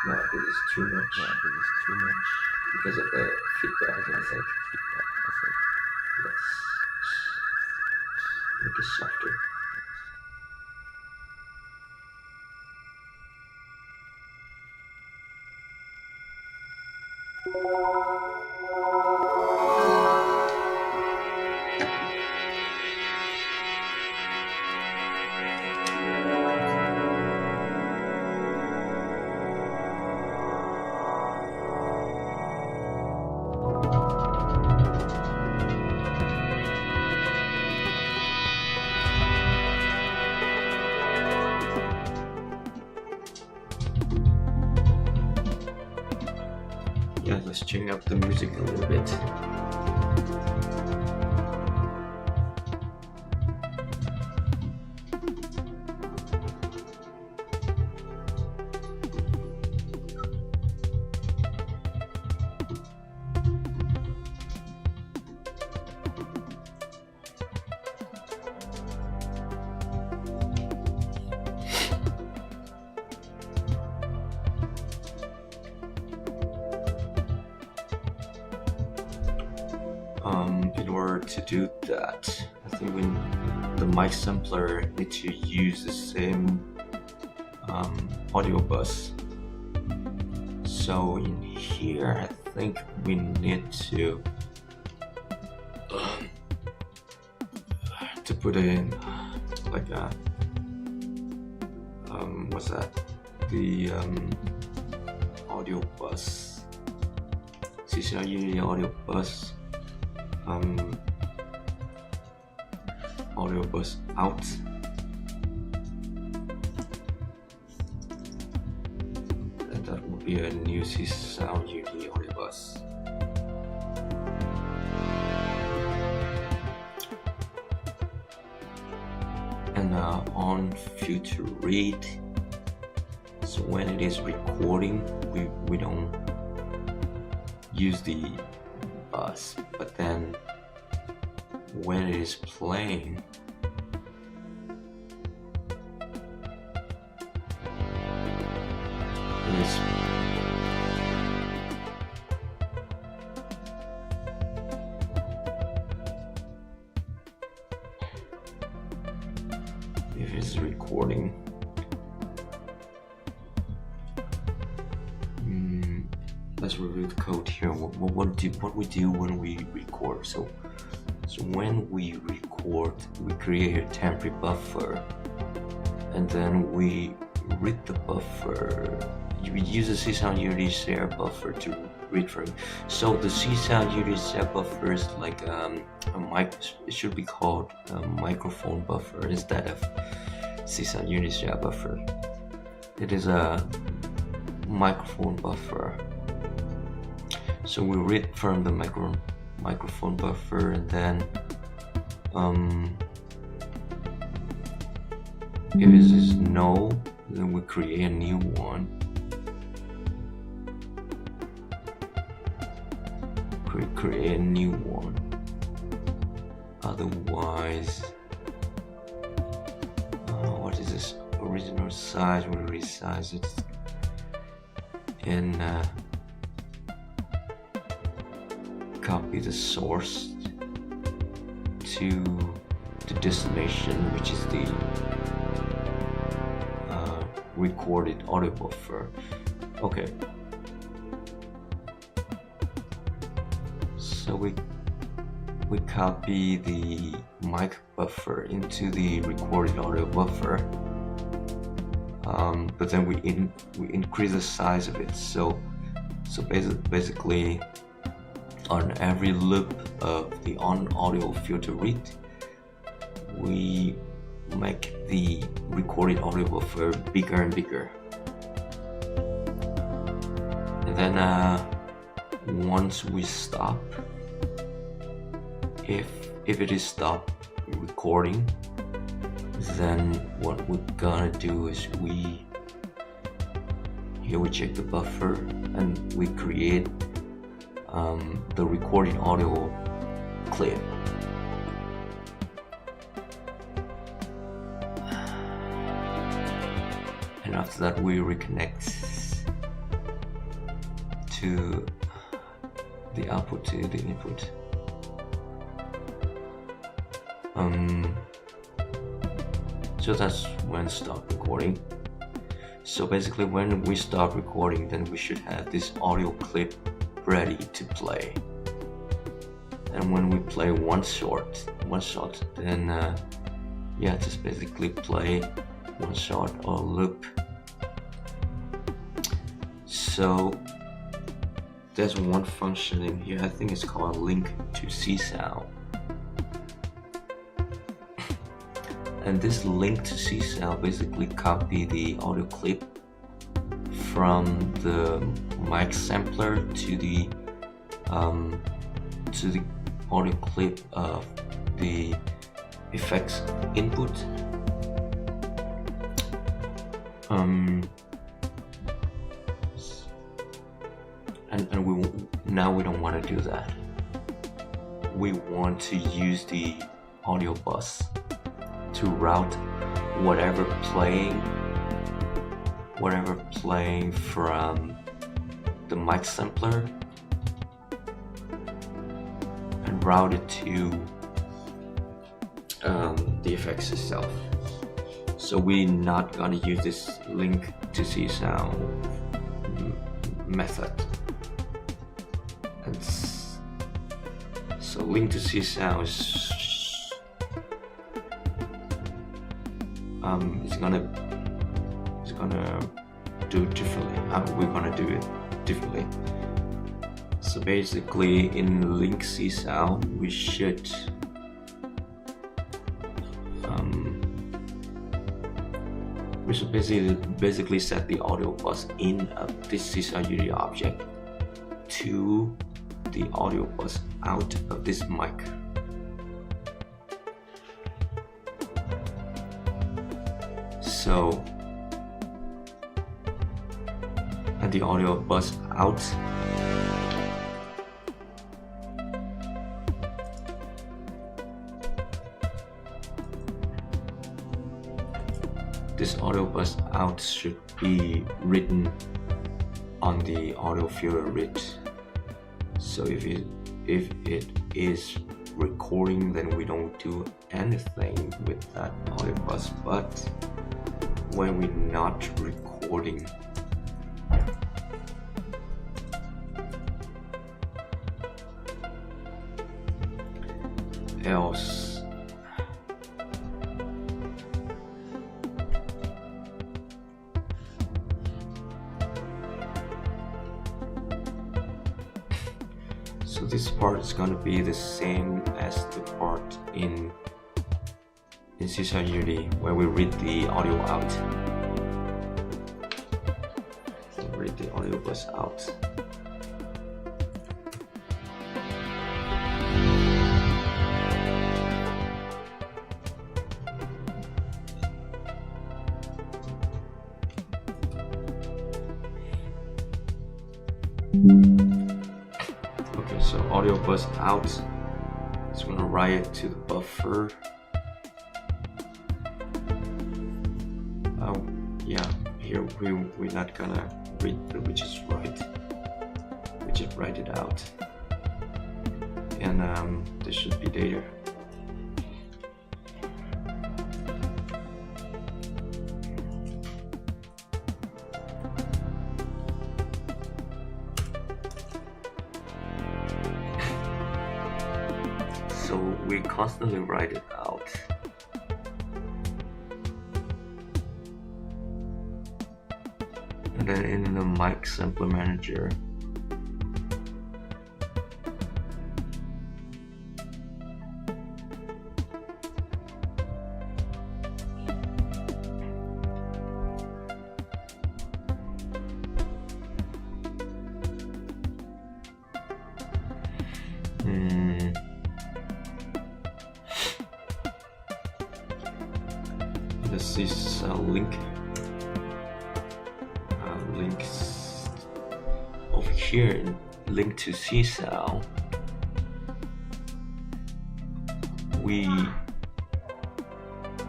no, this is too much. Because of the feedback, I think. Yes. Make it softer. Yeah, let's change up the music a little bit. In order to do that, I think the mic sampler need to use the same audio bus. So in here, I think we need to put in like a what's that? The audio bus. Csound Unity audio bus. Audio bus out. And that one. copy a new Csound Unity audio bus. And on future read, so when it is recording, we don't use the bus, but then when it is playing, it is if it's recording. Let's review the code here. What we do when we record. So when we record, we create a temporary buffer, and then we read the buffer. We use the Csound Unity share buffer to read from. So the Csound Unity share buffer is like it should be called a microphone buffer instead of Csound Unity share buffer. It is a microphone buffer. So we read from the microphone buffer, and then if it is no, then we create a new one. Create a new one. Otherwise, what is this original size? We resize it and copy the source to the destination, which is the recorded audio buffer. Okay, so we copy the mic buffer into the recorded audio buffer, but then we increase the size of it. So basically, on every loop of the on audio filter read, we make the recorded audio buffer bigger and bigger. And then once we stop, if it is stopped recording, then what we're gonna do is we check the buffer and we create the recording audio clip. And after that we reconnect to the output to the input. So that's when stop recording. So basically when we stop recording, then we should have this audio clip ready to play. And when we play one shot, then just basically play one shot or loop. So there's one function in here, I think it's called link to Csound. And this link to Csound basically copy the audio clip from the mic sampler to the audio clip of the effects input. And we don't want to do that. We want to use the audio bus to route whatever playing from the mic sampler and route it to the effects itself. So we're not gonna use this link to Csound method. And so link to Csound is gonna do it differently. We're gonna do it differently. So basically, in link Csound, we we should basically set the audio bus in of this Csound Unity object to the audio bus out of this mic. So, and the audio bus out this audio bus out should be written on the audio filter read. So if it is recording, then we don't do anything with that audio bus. But when we're not recording, else so this part is going to be the same as the part in Csound Unity where we read the audio out. So read the audio bus out. Okay, so audio bus out is going to write it to the buffer. Yeah, here we're not gonna read, we just write it out, and this should be data. So we constantly write it out. And then in the MicSamplerManager, this is a links over here, link to Csound. We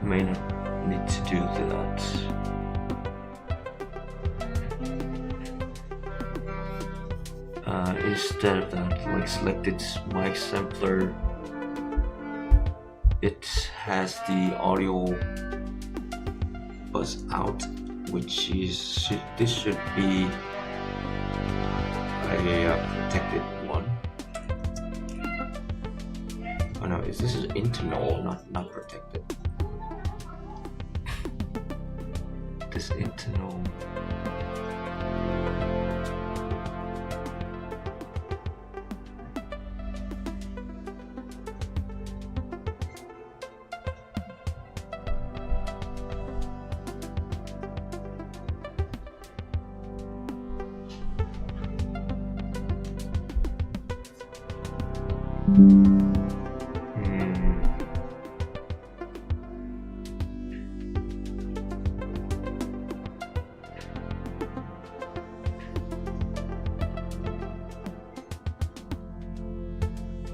may not need to do that. Instead of that, like select its MicSampler, it has the audio bus out, which is this should be a protected one. Oh no, this is internal, not protected. This internal.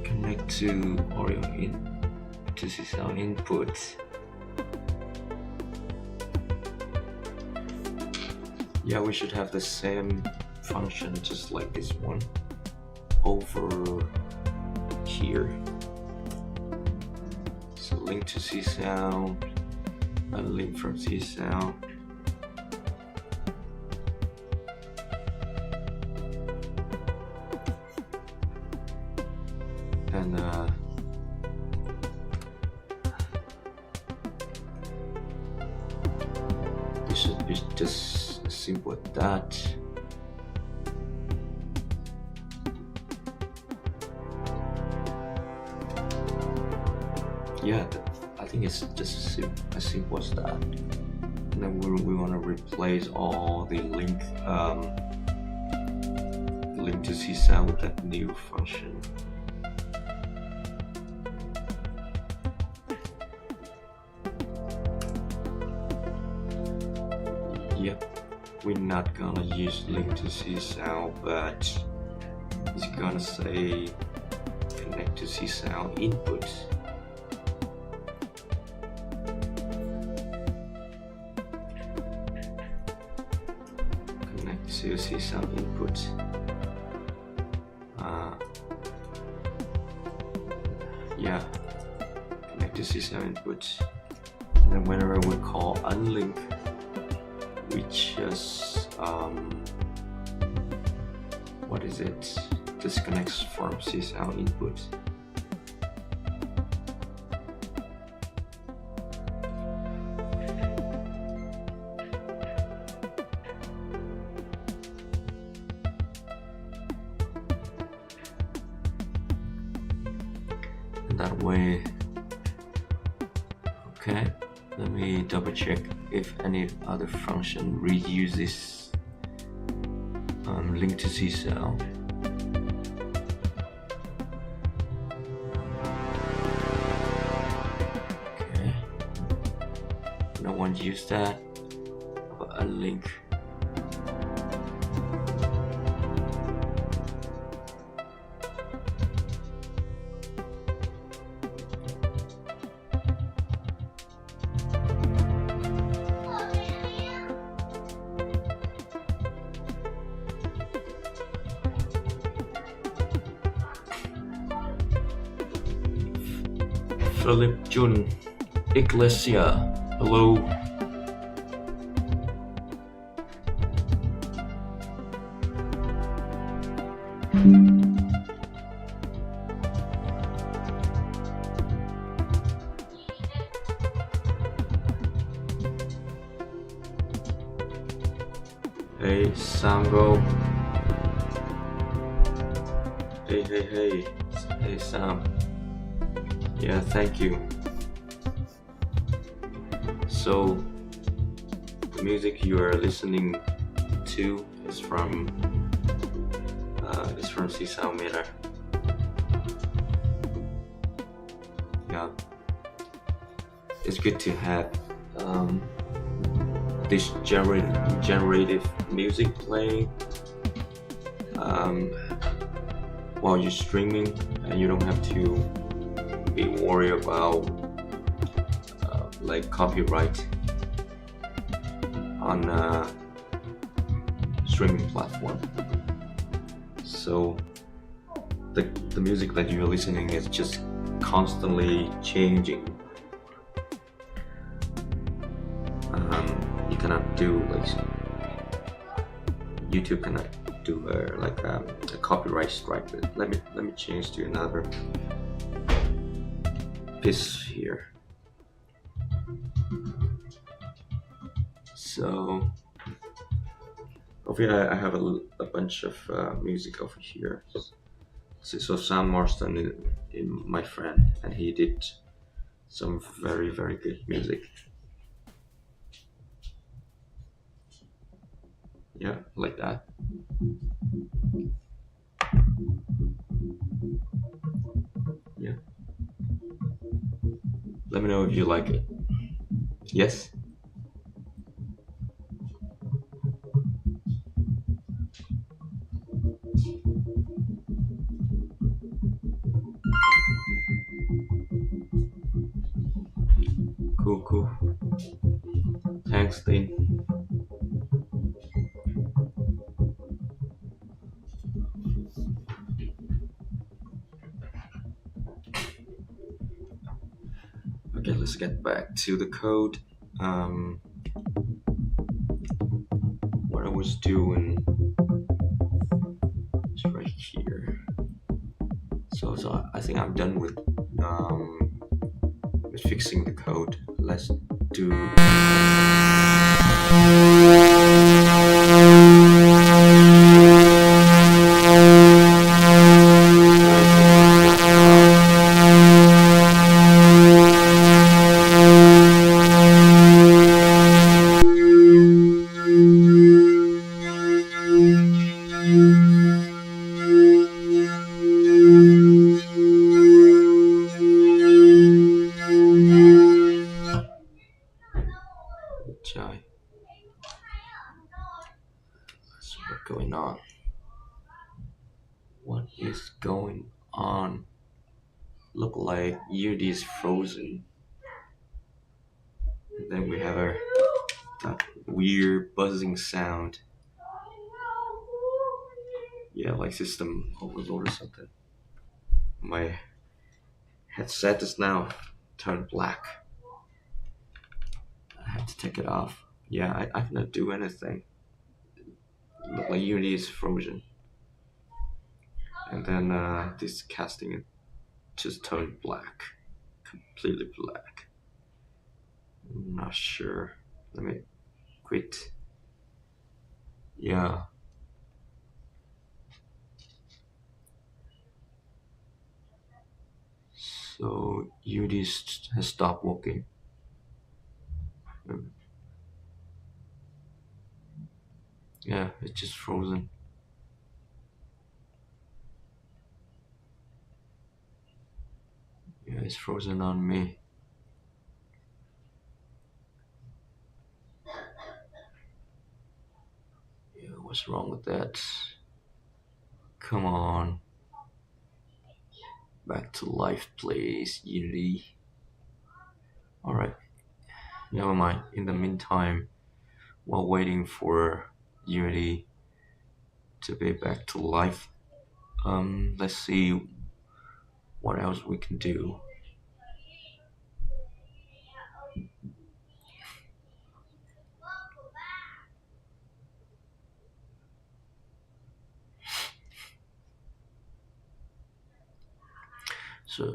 Connect to audio in to Csound input. Yeah, we should have the same function just like this one over here. So link to Csound, a link from Csound. And this should be just as simple as that. Yeah, I think it's just as simple as that. and then we want to replace all the link to Csound with that new function. Yep, we're not gonna use link to Csound, but it's gonna say connect to Csound input. Connect to Csound input. Yeah, connect to Csound input. And then whenever we call unlink, we just what is it? Disconnects from Csound input. And that way, okay. Let me double check if any other function reuses link to Csound. Okay, no one used that, but a link. Philip Jun Iglesia, hello. Hey Samgo. Hey Sam. Yeah, thank you. So the music you are listening to is from Csound Meter. Yeah, it's good to have this generative music playing while you're streaming, and you don't have to be worried about like copyright on a streaming platform. So the music that you're listening is just constantly changing. You cannot do like YouTube cannot do a copyright strike. Let me change to another piece here. So over here I have a bunch of music over here. So Sam Marston is my friend, and he did some very good music. Yeah, like that. Yeah. Let me know if you like it. Yes? Cool. Thanks, Dean. Okay, let's get back to the code. What I was doing is right here. So I think I'm done with fixing the code. Let's do. Jai. So what's going on? What is going on? Look like Unity is frozen. And then we have that weird buzzing sound. Yeah, like system overload or something. My headset is now turned black. I have to take it off. Yeah, I cannot do anything. Look like Unity is frozen. And then this casting it just turned black. Completely black. I'm not sure. Let me quit. Yeah. So Unity has stopped working. Yeah, it's just frozen. Yeah, it's frozen on me. Yeah, what's wrong with that? Come on. Back to life, please, Unity. Alright, never mind. In the meantime, while waiting for Unity to be back to life, let's see what else we can do.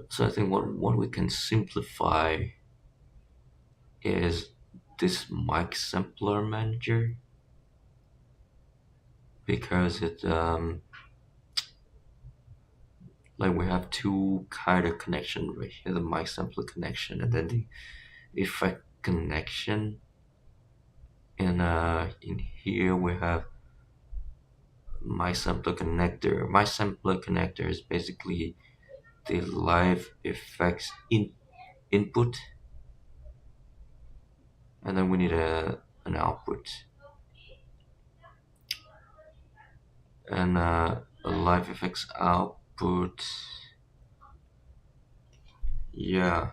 So I think what we can simplify is this MicSamplerManager because it like we have two kind of connection right here, the MicSampler connection and then the effect connection. And in here we have MicSampler connector. MicSampler connector is basically the live effects input, and then we need an output and a live effects output. Yeah,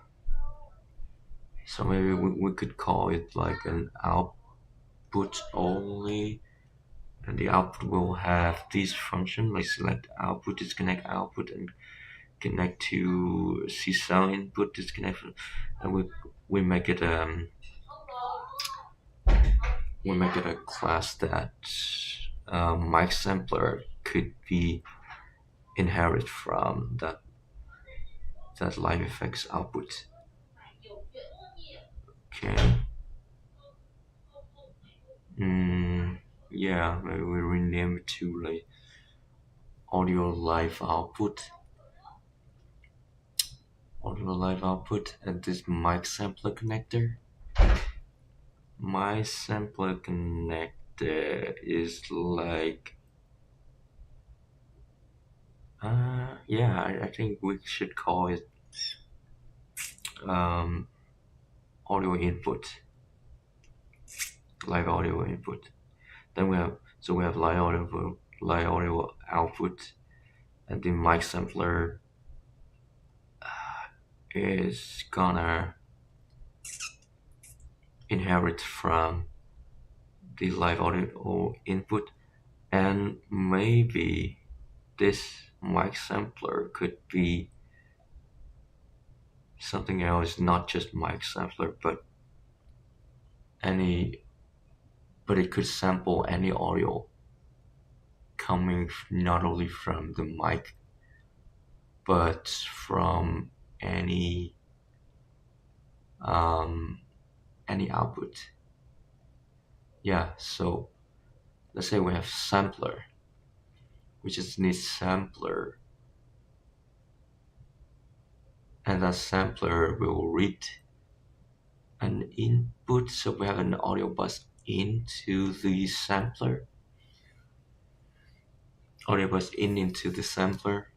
so maybe we could call it like an output only, and the output will have this function like select output, disconnect output, and connect to Csound input, disconnect, and we make it a class that MicSampler could be inherit from that live effects output. Okay. Yeah, maybe we rename it to like audio live output. Audio live output and this MicSampler connector. MicSampler connector is like yeah, I think we should call it um, audio input, live audio input. Then we have live audio output, and the MicSampler is gonna inherit from the live audio input, and maybe this MicSampler could be something else, not just MicSampler, any, but it could sample any audio coming not only from the mic, but from any um, any output. Yeah, so let's say we have sampler, which is needs sampler, and that sampler will read an input. So we have an audio bus into the sampler, audio bus in into the sampler,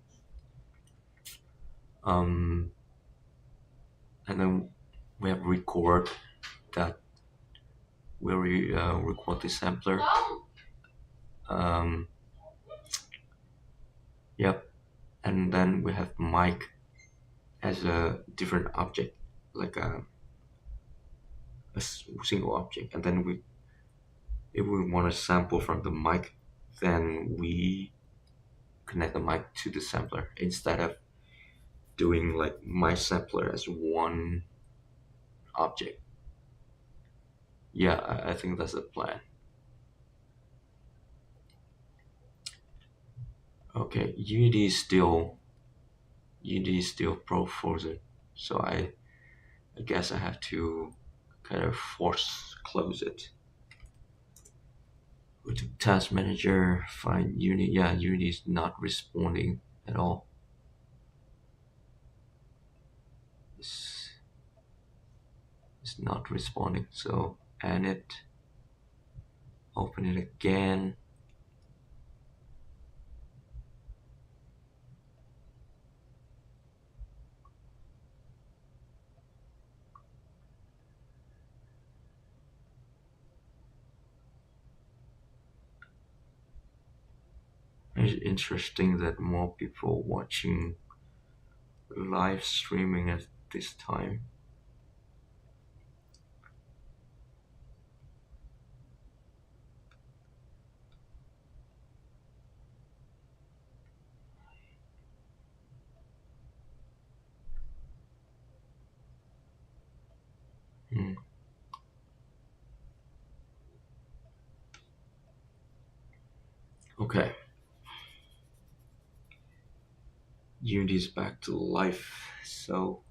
and then we have record that where we record the sampler. Um, yep, and then we have mic as a different object, like a single object, and then if we want to sample from the mic, then we connect the mic to the sampler instead of doing like MicSampler as one object. Yeah, I think that's the plan. Okay, Unity is still frozen, so I guess I have to kind of force close it. Go to Task Manager, find Unity. Yeah, Unity is not responding at all. It's not responding. So end it, open it again. It's interesting that more people watching live streaming at this time. Hmm. Okay. Unity is back to life. So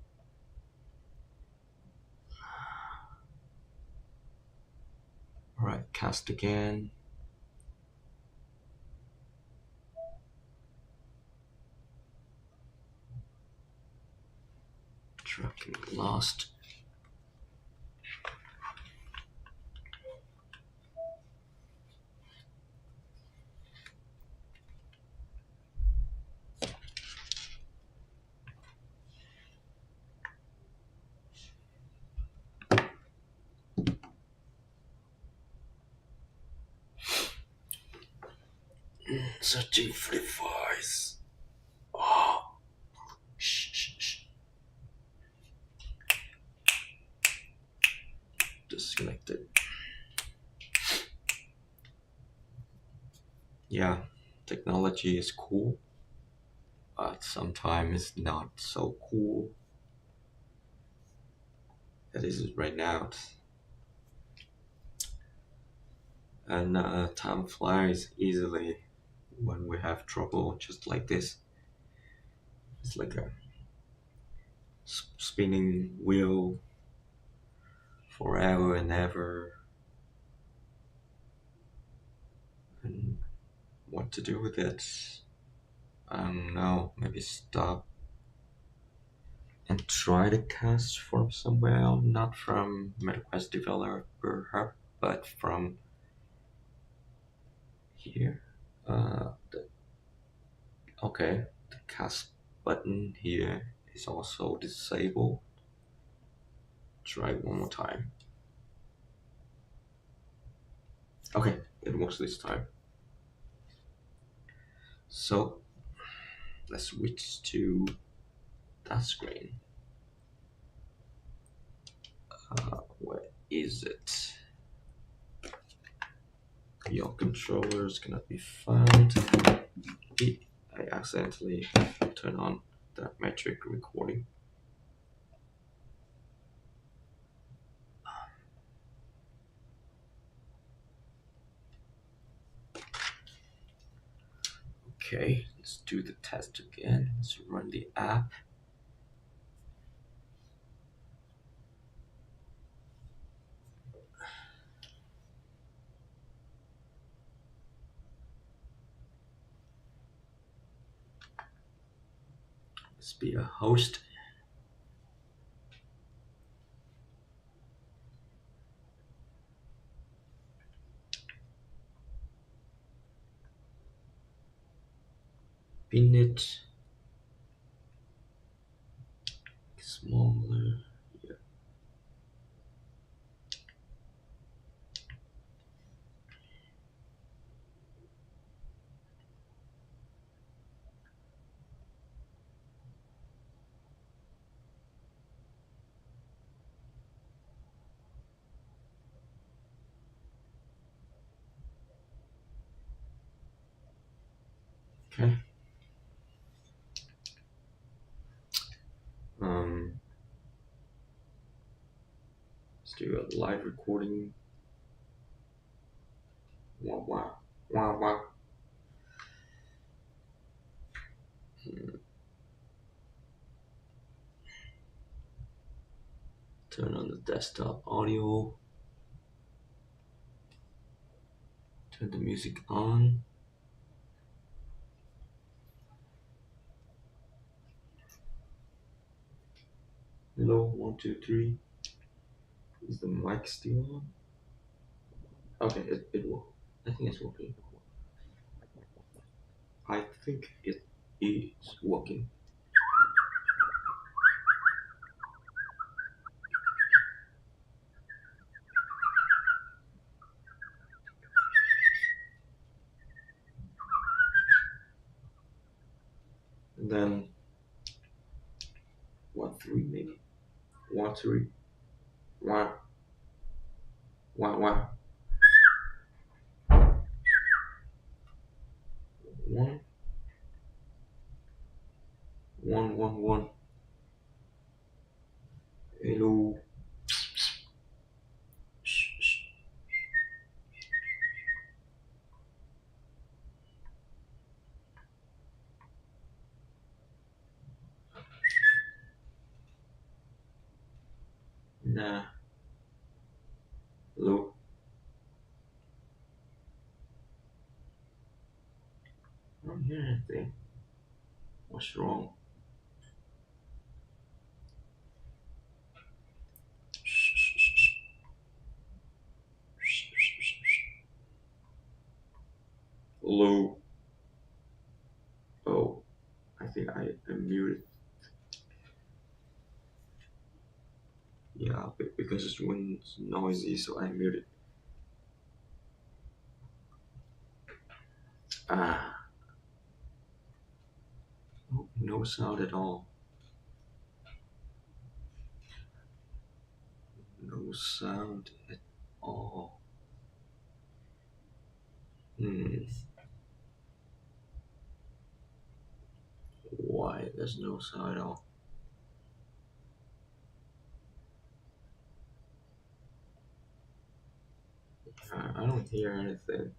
alright, cast again. Tracking lost. Searching for the files. Oh, shh. Disconnected. Yeah, technology is cool, but sometimes it's not so cool. That is it right now. And time flies easily when we have trouble just like this. It's like a spinning wheel forever and ever. And what to do with it? I don't know. Maybe stop and try to cast from somewhere else, not from MetaQuest Developer Hub, but from here. Okay, the cast button here is also disabled. Try one more time. Okay, it works this time. So let's switch to that screen. Where is it? Your controllers cannot be found. I accidentally turned on that metric recording. Okay, let's do the test again. Let's run the app. Let's be a host. pin it smaller. Yeah. Okay. Um, let's do a live recording. Wah wah wah wah. Turn on the desktop audio. Turn the music on. Hello, 1, 2, 3. Is the mic still on? Okay, it will. I think it's working. I think it is working. And then 1, 3 maybe. 1, 3. Wah wah wah. 1, 1, 1, 1. Hello. Shh, shh. Nah. Hello. I don't hear anything. What's wrong? Shh, shh, shh, shh. Shh, shh, shh, shh. Hello. Oh, I think I am muted. Yeah, because it's when it's noisy, so I muted. Ah, oh, no sound at all. No sound at all. Hmm. Why there's no sound at all? I don't hear anything.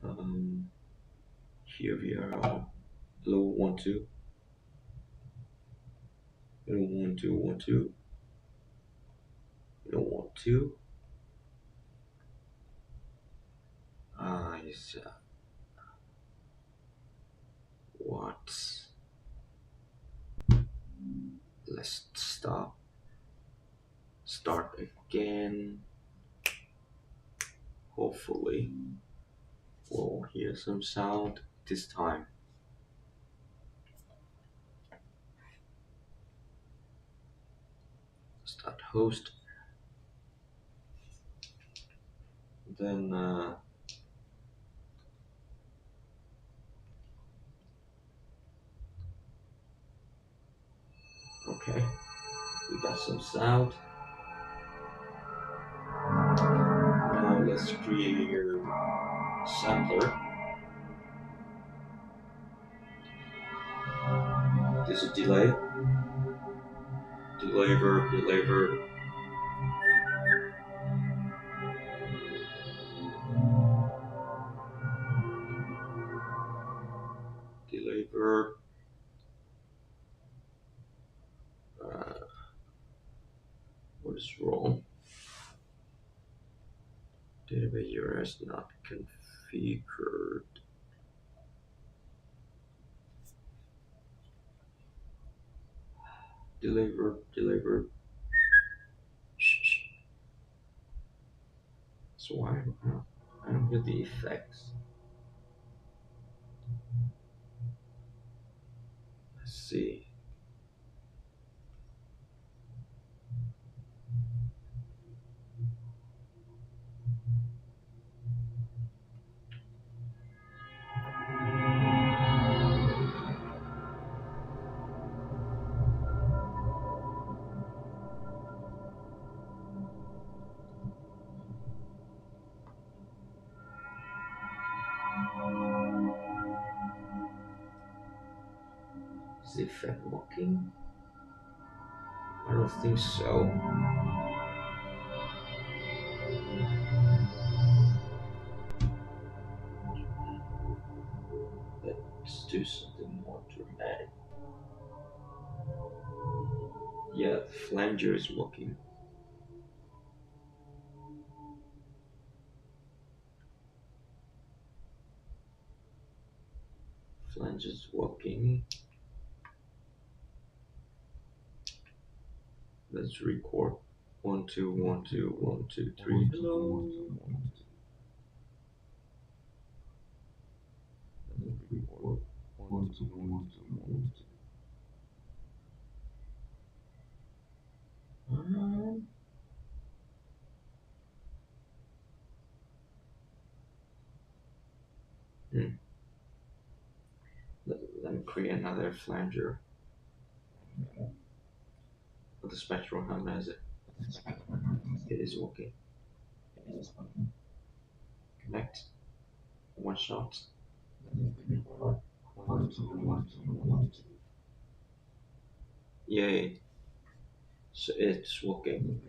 Um, here we are. Hello, 1, 2. Hello, 1, 2, 1, 2. Hello, 1, 2. Ah, yes. What? Let's stop. Start again. Hopefully, we'll hear some sound this time. Start host. Then okay, we got some sound. Now let's create your sampler. There's a delay. Delay verb, delay verb. Delay verb. What is wrong? Database URL not configured. Delay verb, delay verb. Shh, shh. What's So I don't get the effects. Let's see. Is the effect working? I don't think so. Let's do something more dramatic. Yeah, the flanger is working. Flange is working. Let's record 1 2 1 2 1 2 3. Hello. And then record 1 2 1 2 1 2. Let me create another flanger. But the spectral hammer has it. It is working. Connect. One shot. Yay. So it's working.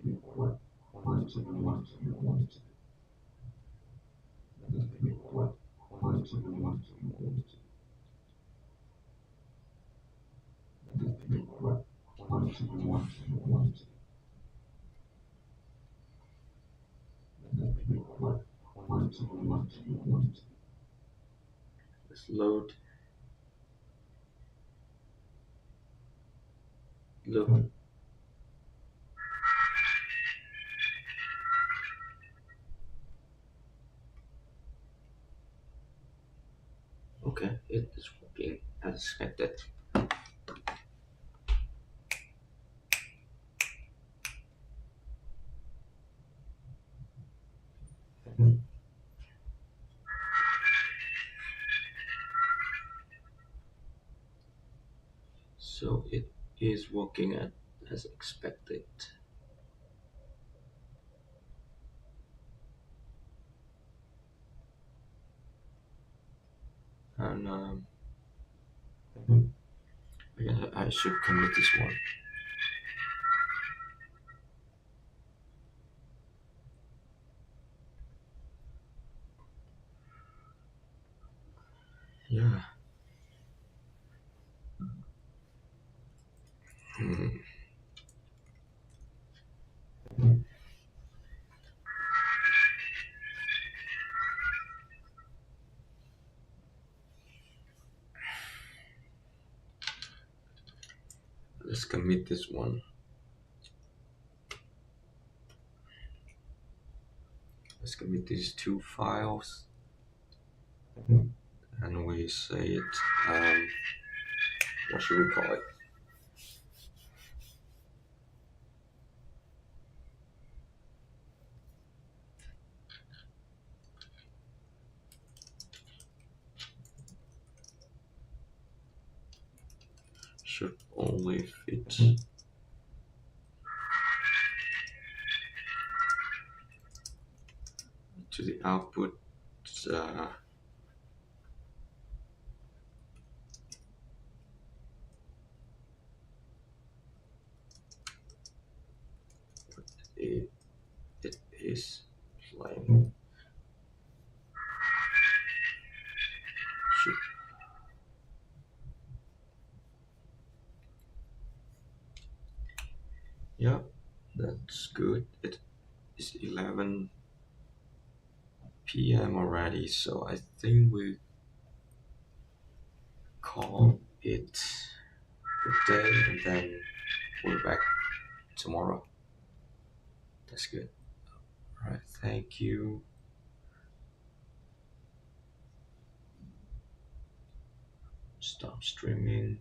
Let's load. Look. Okay, it is working as expected. So it is working as expected. And I guess I should commit this one. Yeah. Let's commit this one. Let's commit these two files. And we say it, what should we call it? Should only fit to the output. It is playing. Should. Yeah, that's good. It is 11 p.m. already, so I think we call it a day and then we're back tomorrow. That's good. All right, thank you. Stop streaming.